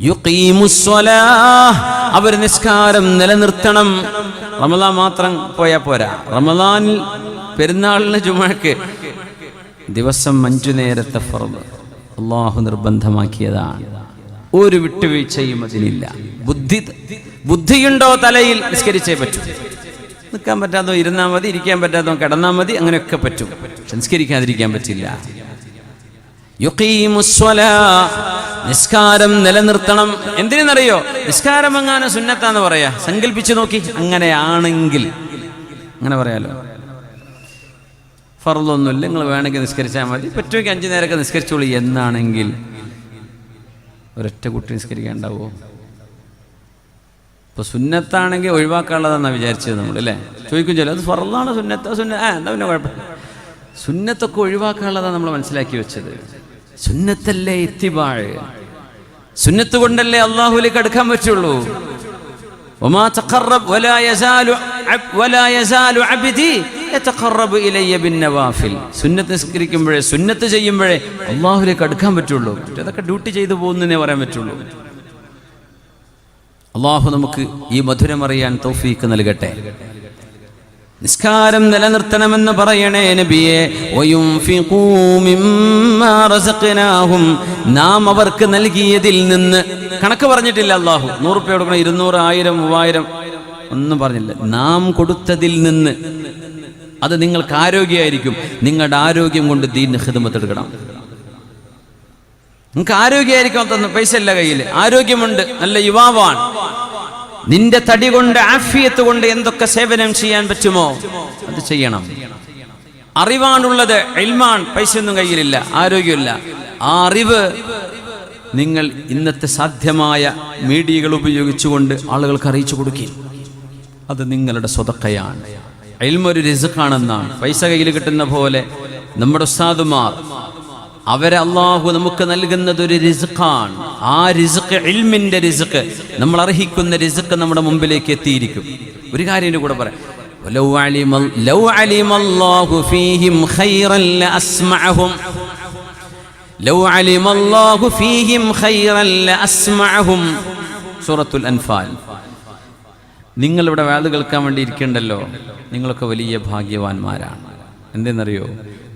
Speaker 1: യുഖീമുസ്സലാഹ്, അവർ നിസ്കാരം നിലനിർത്തണം. റമദാൻ മാത്രം പോയാൽ പോരാ. റമദാനിൽ പെരുന്നാളിന് ജുമുഅക്ക് ദിവസം 5 നേരത്തെ ഫർദ് അല്ലാഹു നിർബന്ധമാക്കിയതാണ്. ഒരു വിട്ടുവീഴ്ചയും അതിലില്ല. ബുദ്ധിയുണ്ടോ തലയിൽ, നിസ്കരിച്ചേ പറ്റൂ. നിൽക്കാൻ പറ്റാത്തോ ഇരുന്നാൽ മതി, ഇരിക്കാൻ പറ്റാത്തോ കിടന്നാൽ മതി, അങ്ങനെയൊക്കെ പറ്റും. സംസ്കരിക്കാതിരിക്കാൻ പറ്റില്ല. യുഖീമുസ്സലാഹ്, നിസ്കാരം നിലനിർത്തണം. എന്തിനെന്നറിയോ? നിസ്കാരം എങ്ങാനും സുന്നത്താന്ന് പറയാ, സങ്കല്പിച്ചു നോക്കി. അങ്ങനെയാണെങ്കിൽ അങ്ങനെ പറയാലോ. ഫർളൊന്നുമില്ല, നിങ്ങൾ വേണമെങ്കിൽ നിസ്കരിച്ചാൽ മതി, പറ്റുമെങ്കിൽ 5 നേരമൊക്കെ നിസ്കരിച്ചോളൂ എന്നാണെങ്കിൽ ഒരൊറ്റ കുട്ടി നിസ്കരിക്കാണ്ടാവോ? ഇപ്പോൾ സുന്നത്താണെങ്കിൽ ഒഴിവാക്കാനുള്ളതാണെന്നാണ് വിചാരിച്ചത് നമ്മൾ, അല്ലേ? ചോദിക്കും ചില അത് ഫർളാണ്, സുന്നത്താ, എന്താ പിന്നെ കുഴപ്പമില്ല. സുന്നത്തൊക്കെ ഒഴിവാക്കാനുള്ളതാണ് നമ്മൾ മനസ്സിലാക്കി വെച്ചത്. സുന്നത്തല്ലേ ഇത്തിബാഴ്, സുന്നത്ത് കൊണ്ടല്ലേ അള്ളാഹുലേക്ക് അടുക്കാൻ പറ്റുള്ളൂ. വമാ തഖറബ് വലാ യസാലു അബ്ദി യതഖറബു ഇലയ്യ ബിന്നവാഫിൽ. സുന്നത്ത് നിസ്കരിക്കുമ്പോഴേ, സുന്നത്ത് ചെയ്യുമ്പോഴേ അള്ളാഹുലേക്ക് അടുക്കാൻ പറ്റുള്ളൂ. അതൊക്കെ ഡ്യൂട്ടി ചെയ്തു പോകുന്നതേ പറയാൻ പറ്റുള്ളൂ. അള്ളാഹു നമുക്ക് ഈ മധുരമറിയാൻ തൗഫീക്ക് നൽകട്ടെ. നിസ്കാരം നിലനിർത്തണമെന്ന് പറയണേ നബിയെ. വയുൻഫിഖൂ മിമ്മാ റസഖ്നാഹും, നാം അവർക്ക് നൽകിയതിൽ നിന്ന്. കണക്ക് പറഞ്ഞിട്ടില്ല അള്ളാഹു. 100 രൂപ കൊടുക്കണം, 200, 1000, 3000 ഒന്നും പറഞ്ഞില്ല. നാം കൊടുത്തതിൽ നിന്ന്. അത് നിങ്ങൾക്ക് ആരോഗ്യമായിരിക്കും. നിങ്ങളുടെ ആരോഗ്യം കൊണ്ട് ദീനിന് ഖിദ്മത്ത് എടുക്കണം. നിങ്ങൾക്ക് ആരോഗ്യമായിരിക്കും, തന്ന പൈസ ഇല്ല കയ്യിൽ, ആരോഗ്യമുണ്ട്, നല്ല യുവാവാണ്. നിന്റെ തടി കൊണ്ട്, ആഫിയത്ത് കൊണ്ട് എന്തൊക്കെ സേവനം ചെയ്യാൻ പറ്റുമോ അത് ചെയ്യണം. അറിവാണുള്ളത്, ഇൽമാൻ, പൈസയൊന്നും കയ്യിലില്ല, ആരോഗ്യമില്ല. ആ അറിവ് നിങ്ങൾ ഇന്നത്തെ സാധ്യമായ മീഡിയകൾ ഉപയോഗിച്ചുകൊണ്ട് ആളുകൾക്ക് അറിയിച്ചു കൊടുക്കുക. അത് നിങ്ങളുടെ സ്വതക്കയാണ്. ഇൽമൊരു റിസ്ഖാണെന്നാണ്. പൈസ കയ്യിൽ കിട്ടുന്ന പോലെ നമ്മുടെ ഉസ്താദുമാർ, അവരെ അള്ളാഹു നമുക്ക് നൽകുന്നത് ഒരു റിസ്ഖാണ്. ആ റിസ്ഖ്, ഇൽമിന്റെ റിസ്ഖ്, നമ്മൾ അർഹിക്കുന്ന റിസ്ഖ് നമ്മുടെ മുമ്പിലേക്ക് എത്തിയിരിക്കും. ഒരു കാര്യം കൂടെ പറയാം. ലൗ അലിമല്ലാഹു ഫീഹിം ഖൈറൻ ലഅസ്മഅഹും, ലൗ അലിമല്ലാഹു ഫീഹിം ഖൈറൻ ലഅസ്മഅഹും. സൂറത്തുൽ അൻഫാൽ. നിങ്ങളിവിടെ വാദ് കേൾക്കാൻ വേണ്ടി ഇരിക്കണ്ടല്ലോ, നിങ്ങളൊക്കെ വലിയ ഭാഗ്യവാന്മാരാണ്. എന്തെന്നറിയോ?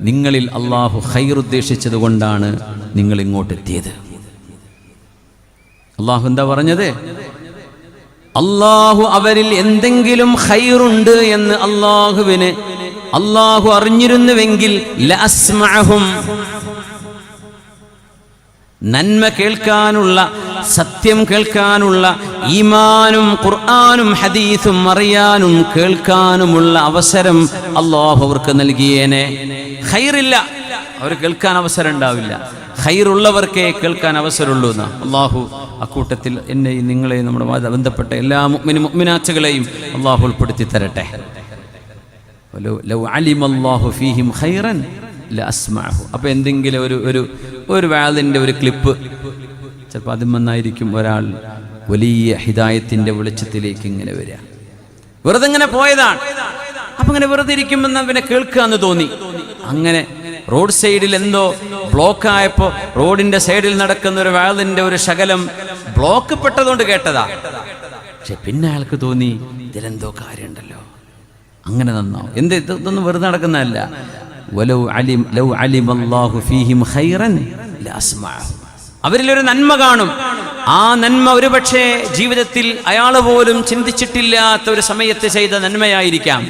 Speaker 1: നിങ്ങളിൽ അള്ളാഹു ഖൈർ ഉദ്ദേശിച്ചത് കൊണ്ടാണ് നിങ്ങൾ ഇങ്ങോട്ട് എത്തിയത്. അള്ളാഹു എന്താ പറഞ്ഞത്? അള്ളാഹു അവരിൽ എന്തെങ്കിലും ഖൈറുണ്ട് എന്ന് അള്ളാഹു അറിഞ്ഞിരുന്നുവെങ്കിൽ ലഅസ്മഅഹും, നന്മ കേൾക്കാനുള്ള, സത്യം കേൾക്കാനുള്ള, ഈമാനും ഖുർആനും ഹദീസും അറിയാനും കേൾക്കാനുമുള്ള അവസരം അള്ളാഹു അവർക്ക് നൽകിയേനെ. ഖൈറില്ല, അവർ കേൾക്കാൻ അവസരം ഉണ്ടാവില്ല. ഖൈറുള്ളവർക്കേ കേൾക്കാൻ അവസരമുള്ളൂ എന്നാ അള്ളാഹു അക്കൂട്ടത്തിൽ എന്നെയും നിങ്ങളെയും നമ്മുടെ ബന്ധപ്പെട്ട എല്ലാ മുഅ്മിനാത്തുകളെയും അള്ളാഹു ഉൾപ്പെടുത്തി തരട്ടെ. ലൗ അലിമല്ലാഹു ഫീഹിം ഖൈറൻ ലഅസ്മഅഹു. അപ്പോൾ എന്തെങ്കിലും ഒരു വാദിൻ്റെ ഒരു ക്ലിപ്പ് ചിലപ്പോൾ അതിൽ വന്നായിരിക്കും ഒരാൾ വലിയ ഹിദായത്തിൻ്റെ വെളിച്ചത്തിലേക്ക് ഇങ്ങനെ വരിക. വെറുതെ ഇങ്ങനെ പോയതാണ്. അപ്പം ഇങ്ങനെ വെറുതെ ഇരിക്കുമ്പോൾ പിന്നെ കേൾക്കുക എന്ന് തോന്നി. അങ്ങനെ റോഡ് സൈഡിൽ എന്തോ ബ്ലോക്കായപ്പോൾ റോഡിൻ്റെ സൈഡിൽ നടക്കുന്ന ഒരു വാദിൻ്റെ ഒരു ശകലം ബ്ലോക്ക് പെട്ടതുകൊണ്ട് കേട്ടതാ. പക്ഷെ പിന്നെ അയാൾക്ക് തോന്നി ഇതിലെന്തോ കാര്യമുണ്ടല്ലോ, അങ്ങനെ നന്നാവും. ഇതൊന്നും വെറുതെ നടക്കുന്നതല്ല. ലൗ അലിമല്ലാഹു ഫീഹിം ഖൈറൻ ലഅസ്മഅഹും, അവരിലൊരു നന്മ കാണും. ആ നന്മ ഒരുപക്ഷെ ജീവിതത്തിൽ അയാൾ പോലും ചിന്തിച്ചിട്ടില്ലാത്ത ഒരു സമയത്ത് ചെയ്ത നന്മയായിരിക്കാം.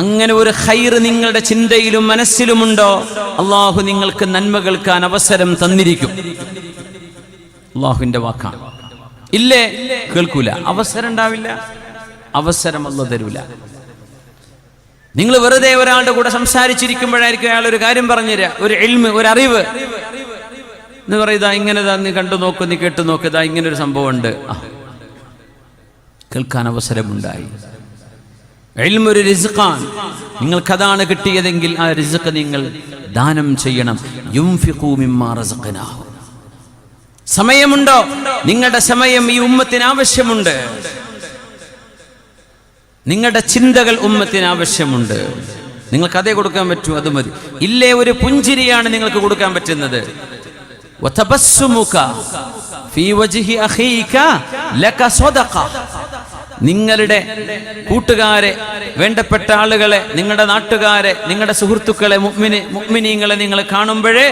Speaker 1: അങ്ങനെ ഒരു ഖൈർ നിങ്ങളുടെ ചിന്തയിലും മനസ്സിലുമുണ്ടോ, അള്ളാഹു നിങ്ങൾക്ക് നന്മ കേൾക്കാൻ അവസരം തന്നിരിക്കും. അള്ളാഹുവിന്റെ വാക്കാണ്. ഇല്ലേ, കേൾക്കൂല, അവസരം ഉണ്ടാവില്ല, അവസരം അല്ലാഹു തരൂല. നിങ്ങൾ വെറുതെ ഒരാളുടെ കൂടെ സംസാരിച്ചിരിക്കുമ്പോഴായിരിക്കും അയാൾ ഒരു കാര്യം പറഞ്ഞുതരാ, ഒരു ഇൽമ്, ഒരു അറിവ് എന്ന് പറയുക. ഇങ്ങനെതാ, നീ കണ്ടു നോക്ക്, നീ കേട്ടു നോക്കുക, ഇങ്ങനൊരു സംഭവം ഉണ്ട്. കേൾക്കാൻ അവസരമുണ്ടായി. ഇൽമ് ഒരു റിസ്ഖാണ്. നിങ്ങൾക്കതാണ് കിട്ടിയതെങ്കിൽ ആ റിസ്ഖ് നിങ്ങൾ ദാനം ചെയ്യണം. യുൻഫിഖൂ മിമ്മാ റസഖ്നാഹും. സമയമുണ്ടോ? നിങ്ങളുടെ സമയം ഈ ഉമ്മത്തിന് ആവശ്യമുണ്ട്. നിങ്ങളുടെ ചിന്തകൾ ഉമ്മത്തിന് ആവശ്യമുണ്ട്. നിങ്ങൾക്ക് അതേ കൊടുക്കാൻ പറ്റൂ, അത് മതി. ഇല്ലേ, ഒരു പുഞ്ചിരിയാണ് നിങ്ങൾക്ക് കൊടുക്കാൻ പറ്റുന്നത്. വതബസ്സുമുക ഫീ വജ്ഹി അഖീക ലക സദഖ. നിങ്ങളുടെ കൂട്ടുകാരെ, വേണ്ടപ്പെട്ട ആളുകളെ, നിങ്ങളുടെ നാട്ടുകാരെ, നിങ്ങളുടെ സുഹൃത്തുക്കളെ, മുഅ്മിനീങ്ങളെ നിങ്ങൾ കാണുമ്പോഴേ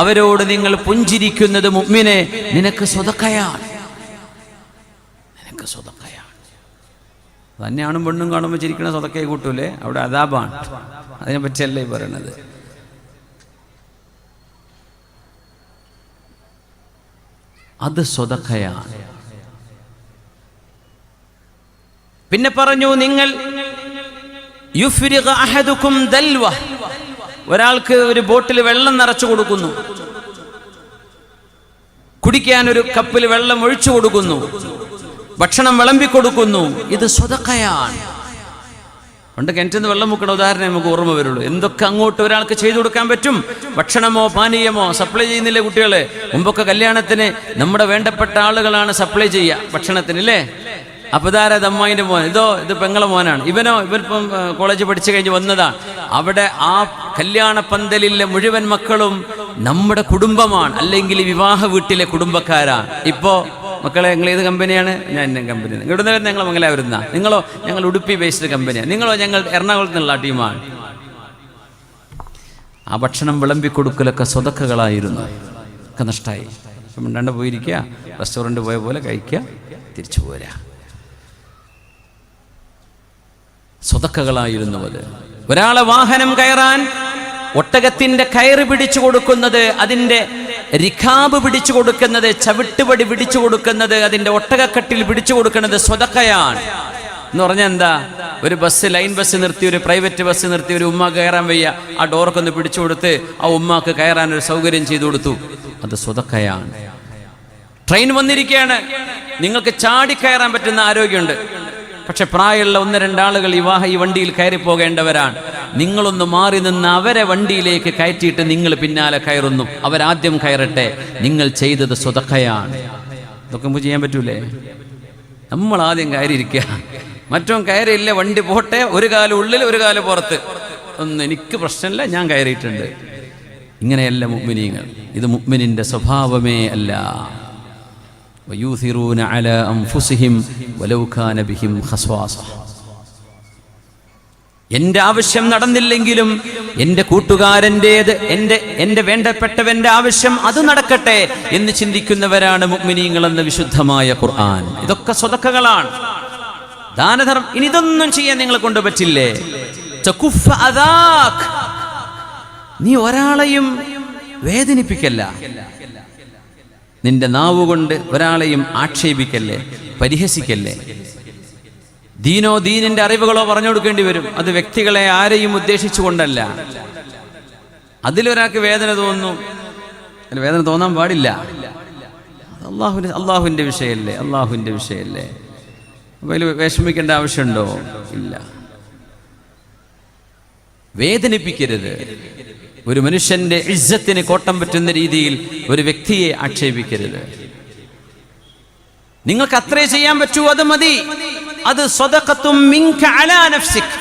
Speaker 1: അവരോട് നിങ്ങൾ പുഞ്ചിരിക്കുന്നത് മുഅ്മിനെ നിനക്ക് സദഖയാണ്, നിനക്ക് സദഖയാണ്. തന്നെയാണും പെണ്ണും കാണുമ്പോൾ ചിരിക്കണ സദഖയെ കൂട്ടൂലേ, അവിടെ അദാബാണ്. അതിനെ പറ്റിയല്ലേ പറയണത്. അത് സദഖയാണ്. പിന്നെ പറഞ്ഞു, നിങ്ങൾ യുഫ്രിഗ അഹദുക്കും ദൽവ, ഒരാൾക്ക് ഒരു ബോട്ടിൽ വെള്ളം നിറച്ചു കൊടുക്കുന്നു, കുടിക്കാൻ ഒരു കപ്പിൽ വെള്ളം ഒഴിച്ചു കൊടുക്കുന്നു, ഭക്ഷണം വിളമ്പിക്കൊടുക്കുന്നു. ഇത് സ്വതക്കയാണ്. പണ്ട് കിണറ്റിൽ നിന്ന് വെള്ളം മുക്കണ ഉദാഹരണം നമുക്ക് ഓർമ്മ വരുള്ളൂ. എന്തൊക്കെ അങ്ങോട്ട് ഒരാൾക്ക് ചെയ്തു കൊടുക്കാൻ പറ്റും. ഭക്ഷണമോ പാനീയമോ സപ്ലൈ ചെയ്യുന്നില്ലേ കുട്ടികളെ? മുമ്പൊക്കെ കല്യാണത്തിന് നമ്മുടെ വേണ്ടപ്പെട്ട ആളുകളാണ് സപ്ലൈ ചെയ്യുക ഭക്ഷണത്തിനല്ലേ. അപ്പൊ ഇതാരത് അമ്മായിന്റെ മോൻ, ഇത് പെങ്ങളെ മോനാണ്, ഇവനിപ്പം കോളേജ് പഠിച്ചു കഴിഞ്ഞ് വന്നതാണ്. അവിടെ ആ കല്യാണ പന്തലിലെ മുഴുവൻ മക്കളും നമ്മുടെ കുടുംബമാണ്, അല്ലെങ്കിൽ വിവാഹ വീട്ടിലെ കുടുംബക്കാരാണ്. ഇപ്പോ മക്കളെ നിങ്ങൾ ഏത് കമ്പനിയാണ്? ഞാൻ ഇന്ന കമ്പനി. ഇവിടുന്ന് വരുന്ന ഞങ്ങൾ മംഗലാപുരത്തുനിന്നാ. നിങ്ങളോ? ഞങ്ങൾ ഉടുപ്പി ബേസ്ഡ് കമ്പനിയാണ്. നിങ്ങളോ? ഞങ്ങൾ എറണാകുളത്ത് നിന്നുള്ള ടീമാണ്. ആ ഭക്ഷണം വിളമ്പിക്കൊടുക്കലൊക്കെ സ്വതക്കകളായിരുന്നു, ഒക്കെ നഷ്ടമായി. മിണ്ടാണ്ട് പോയിരിക്കുക, റെസ്റ്റോറൻറ്റ് പോയ പോലെ കഴിക്കുക, തിരിച്ചു പോരാ. സ്വതക്കകളായിരുന്നു അത്. ഒരാളെ വാഹനം കയറാൻ ഒട്ടകത്തിന്റെ കയറ് പിടിച്ചു കൊടുക്കുന്നത്, അതിൻ്റെ റിഖാബ് പിടിച്ചു കൊടുക്കുന്നത്, ചവിട്ടുപടി പിടിച്ചു കൊടുക്കുന്നത്, അതിൻ്റെ ഒട്ടകക്കട്ടിൽ പിടിച്ചു കൊടുക്കുന്നത് സ്വതക്കയാണ് എന്ന് പറഞ്ഞാൽ എന്താ? ഒരു ബസ്, ലൈൻ ബസ് നിർത്തി, ഒരു പ്രൈവറ്റ് ബസ് നിർത്തി, ഒരു ഉമ്മ കയറാൻ വയ്യ, ആ ഡോറൊക്കെ ഒന്ന് പിടിച്ചു കൊടുത്ത് ആ ഉമ്മാക്ക് കയറാൻ ഒരു സൗകര്യം ചെയ്തു കൊടുത്തു, അത് സ്വതക്കയാണ്. ട്രെയിൻ വന്നിരിക്കുകയാണ്, നിങ്ങൾക്ക് ചാടിക്കയറാൻ പറ്റുന്ന ആരോഗ്യമുണ്ട്, പക്ഷെ പ്രായമുള്ള 1-2 ആളുകൾ ഈ വണ്ടിയിൽ കയറി പോകേണ്ടവരാണ്. നിങ്ങളൊന്ന് മാറി നിന്ന് അവരെ വണ്ടിയിലേക്ക് കയറ്റിയിട്ട് നിങ്ങൾ പിന്നാലെ കയറുന്നു. അവരാദ്യം കയറട്ടെ. നിങ്ങൾ ചെയ്തത് സ്വതക്കയാണ്. ഇതൊക്കെ നമുക്ക് ചെയ്യാൻ പറ്റൂലേ? നമ്മൾ ആദ്യം കയറിയിരിക്കുക, മറ്റോ കയറിയില്ല, വണ്ടി പോട്ടെ, ഒരു കാല് ഉള്ളിൽ ഒരു കാല് പുറത്ത്, ഒന്നും എനിക്ക് പ്രശ്നമില്ല, ഞാൻ കയറിയിട്ടുണ്ട്. ഇങ്ങനെയല്ല മുഅ്മിനീങ്ങൾ. ഇത് മുഅ്മിനിന്റെ സ്വഭാവമേ അല്ല. വയൂസിറൂന അലാ അൻഫുസിഹിം വലൗ കാന ബിഹിം ഖസ്വാസ. എൻ്റെ ആവശ്യം നടന്നില്ലെങ്കിലും എൻ്റെ കൂട്ടുകാരൻ്റേത്, എൻ്റെ വേണ്ടപ്പെട്ടവൻ്റെ ആവശ്യം അത് നടക്കട്ടെ എന്ന് ചിന്തിക്കുന്നവരാണ് മുഅ്മിനീങ്ങൾ എന്ന വിശുദ്ധമായ ഖുർആൻ. ഇതൊക്കെ സ്വതക്കകളാണ്, ദാനധർമ്മം. ഇനി ഇതൊന്നും ചെയ്യാൻ നിങ്ങളെ കൊണ്ട് പറ്റില്ലേ? തകുഫ അദാക്, നീ ഒരാളെയും വേദനിപ്പിക്കല്ല, നിന്റെ നാവുകൊണ്ട് ഒരാളെയും ആക്ഷേപിക്കല്ലേ, പരിഹസിക്കല്ലേ. ദീനോ ദീനിന്റെ അറിവുകളോ പറഞ്ഞു കൊടുക്കേണ്ടി വരും. അത് വ്യക്തികളെ ആരെയും ഉദ്ദേശിച്ചുകൊണ്ടല്ല. അതിലൊരാൾക്ക് വേദന തോന്നുന്നു, വേദന തോന്നാൻ പാടില്ല. അള്ളാഹുവിന്റെ വിഷയമല്ലേ, അള്ളാഹുവിന്റെ വിഷയമല്ലേ. അതിൽ വിഷമിക്കേണ്ട ആവശ്യമുണ്ടോ? ഇല്ല. വേദനിപ്പിക്കരുത്. ഒരു മനുഷ്യന്റെ ഇസ്സത്തിന് കോട്ടം പറ്റുന്ന രീതിയിൽ ഒരു വ്യക്തിയെ ആക്ഷേപിക്കരുത്. നിങ്ങൾക്ക് അത്രേ ചെയ്യാൻ പറ്റൂ, അത് മതി. അത് സ്വദഖത്തും മിൻക അലാ നഫ്സിക്,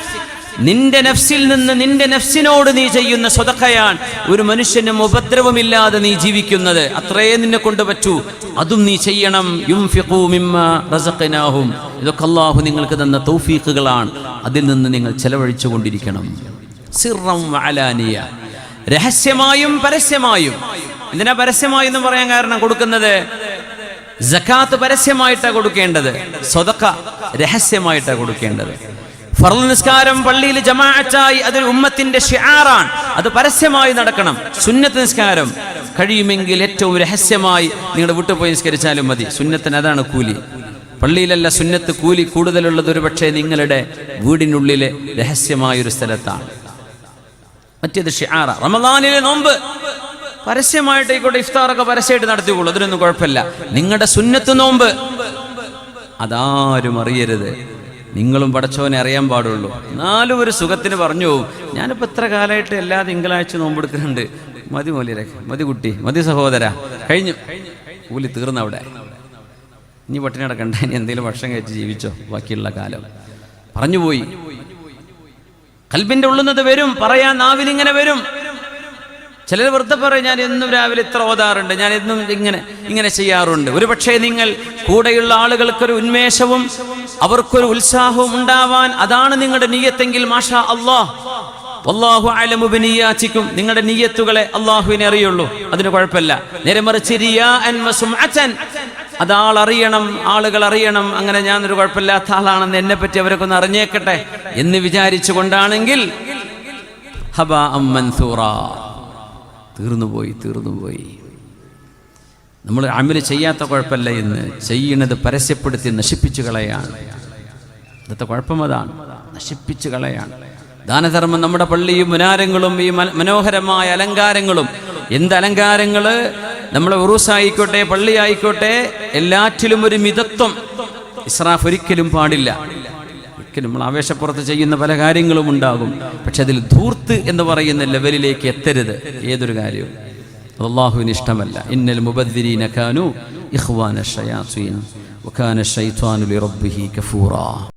Speaker 1: നിന്റെ നഫ്സിൽ നിന്ന് നിന്റെ നഫ്സിനോട് നീ ചെയ്യുന്ന സ്വദഖയാണ്. ഒരു മനുഷ്യനും ഉപദ്രവമില്ലാതെ നീ ജീവിക്കുന്നത്, അത്രേ നിന്നെ കൊണ്ട് പറ്റൂ. അതും നീ ചെയ്യണം. യുൻഫിഖൂ മിമ്മാ റസഖനാഹും, ഇതൊക്കെ അല്ലാഹു നിങ്ങൾക്ക് തന്ന തൗഫീഖുകളാണ്. അതിൽ നിന്ന് നിങ്ങൾ ചെലവഴിച്ചു കൊണ്ടിരിക്കണം. സിർറൻ വഅലാനിയ, രഹസ്യമായും പരസ്യമായും. എന്തിനാ പരസ്യമായി എന്ന് പറയാൻ കാരണം? കൊടുക്കുന്നത് സകാത്ത് പരസ്യമായിട്ടാണ് കൊടുക്കേണ്ടത്, സ്വതക്ക രഹസ്യമായിട്ടാണ് കൊടുക്കേണ്ടത്. ഫർള് നിസ്കാരം പള്ളിയിൽ ജമാഅത്തായി അതൊരു ഉമ്മത്തിന്റെ ഷിആറാണ്, അത് പരസ്യമായി നടക്കണം. സുന്നത്ത് നിസ്കാരം കഴിയുമെങ്കിൽ ഏറ്റവും രഹസ്യമായി നിങ്ങളുടെ വീട്ടിൽ പോയി നിസ്കരിച്ചാലും മതി. സുന്നത്തിന് അതാണ് കൂലി. പള്ളിയിലല്ല സുന്നത്ത് കൂലി കൂടുതലുള്ളത് ഒരു പക്ഷേ നിങ്ങളുടെ വീടിനുള്ളിലെ രഹസ്യമായൊരു സ്ഥലത്താണ്. മറ്റേത് ഷിആറ. റമദാനിലെ നോമ്പ് പരസ്യമായിട്ടേക്കോട്ടെ, ഇഫ്താറൊക്കെ പരസ്യമായിട്ട് നടത്തിക്കോളൂ, അതിനൊന്നും കുഴപ്പമില്ല. നിങ്ങളുടെ സുന്നത്ത് നോമ്പ് അതാരും അറിയരുത്, നിങ്ങളും പടച്ചോനെ അറിയാൻ പാടുള്ളൂ. എന്നാലും ഒരു സുഖത്തിന് പറഞ്ഞു പോകും, ഞാനിപ്പോൾ എത്ര കാലമായിട്ട് എല്ലാ തിങ്കളാഴ്ച നോമ്പെടുക്കുന്നുണ്ട്. മതി മോലിരെ, മതി കുട്ടി, മതി സഹോദര, കഴിഞ്ഞു, കൂലി തീർന്നവിടെ. ഇനി പട്ടിണി നടക്കണ്ട, ഇനി എന്തെങ്കിലും ഭക്ഷണം കഴിച്ച് ജീവിച്ചോ ബാക്കിയുള്ള കാലം. പറഞ്ഞുപോയി. ഖൽബിന്റെ ഉള്ളുന്നത് വരും, പറയാൻ നാവിലിങ്ങനെ വരും. ചിലർ വെറുതെ പറയും, ഞാൻ എന്നും രാവിലെ ഇത്ര ഓതാറുണ്ട്, ഞാൻ എന്നും ഇങ്ങനെ ചെയ്യാറുണ്ട്. ഒരു പക്ഷേ നിങ്ങൾ കൂടെയുള്ള ആളുകൾക്കൊരു ഉന്മേഷവും അവർക്കൊരു ഉത്സാഹവും ഉണ്ടാവാൻ അതാണ് നിങ്ങളുടെ നിയ്യത്തെങ്കിൽ മാഷാ അല്ലാഹ്, വല്ലാഹു അഅലമു ബിനിയാതികും, നിങ്ങളുടെ നിയ്യത്തുകളെ അല്ലാഹുവിനെ അറിയുള്ളൂ, അതിന് കുഴപ്പമില്ല. നേരെ മറിച്ച് റിയാഅൻ വസുംഅതൻ, അതാളറിയണം, ആളുകൾ അറിയണം, അങ്ങനെ ഞാനൊരു കുഴപ്പമില്ലാത്ത ആളാണെന്ന് എന്നെ പറ്റി അവരൊക്കെ ഒന്ന് അറിഞ്ഞേക്കട്ടെ എന്ന് വിചാരിച്ചു കൊണ്ടാണെങ്കിൽ ഹബാഅൻ മൻസൂറാ, തീർന്നുപോയി. നമ്മൾ അമല് ചെയ്യാത്ത കുഴപ്പമില്ല, എന്ന് ചെയ്യുന്നത് പരസ്യപ്പെടുത്തി നശിപ്പിച്ചു കളയാണ്. ഇന്നത്തെ കുഴപ്പം അതാണ്, നശിപ്പിച്ചു കളയാണ്. ദാനധർമ്മം നമ്മുടെ പള്ളിയും മുനാരങ്ങളും ഈ മനോഹരമായ അലങ്കാരങ്ങളും, എന്ത് അലങ്കാരങ്ങള്, നമ്മളെ ഉറൂസായിക്കോട്ടെ പള്ളി ആയിക്കോട്ടെ, എല്ലാറ്റിലും ഒരു മിതത്വം, ഇസ്രാഫ് ഒരിക്കലും പാടില്ല. ഒരിക്കലും നമ്മൾ ആവേശപ്പുറത്ത് ചെയ്യുന്ന പല കാര്യങ്ങളും ഉണ്ടാകും, പക്ഷെ അതിൽ ധൂർത്ത് എന്ന് പറയുന്ന ലെവലിലേക്ക് എത്തരുത് ഏതൊരു കാര്യവും. അല്ലാഹുവിന് ഇഷ്ടമല്ല. ഇന്നൽ മുബദ്ദിരീന കാനൂ ഇഖ്വാന ശയാത്തീൻ വകാന ശൈത്വാനു ലിറബ്ബിഹി കഫൂറാ.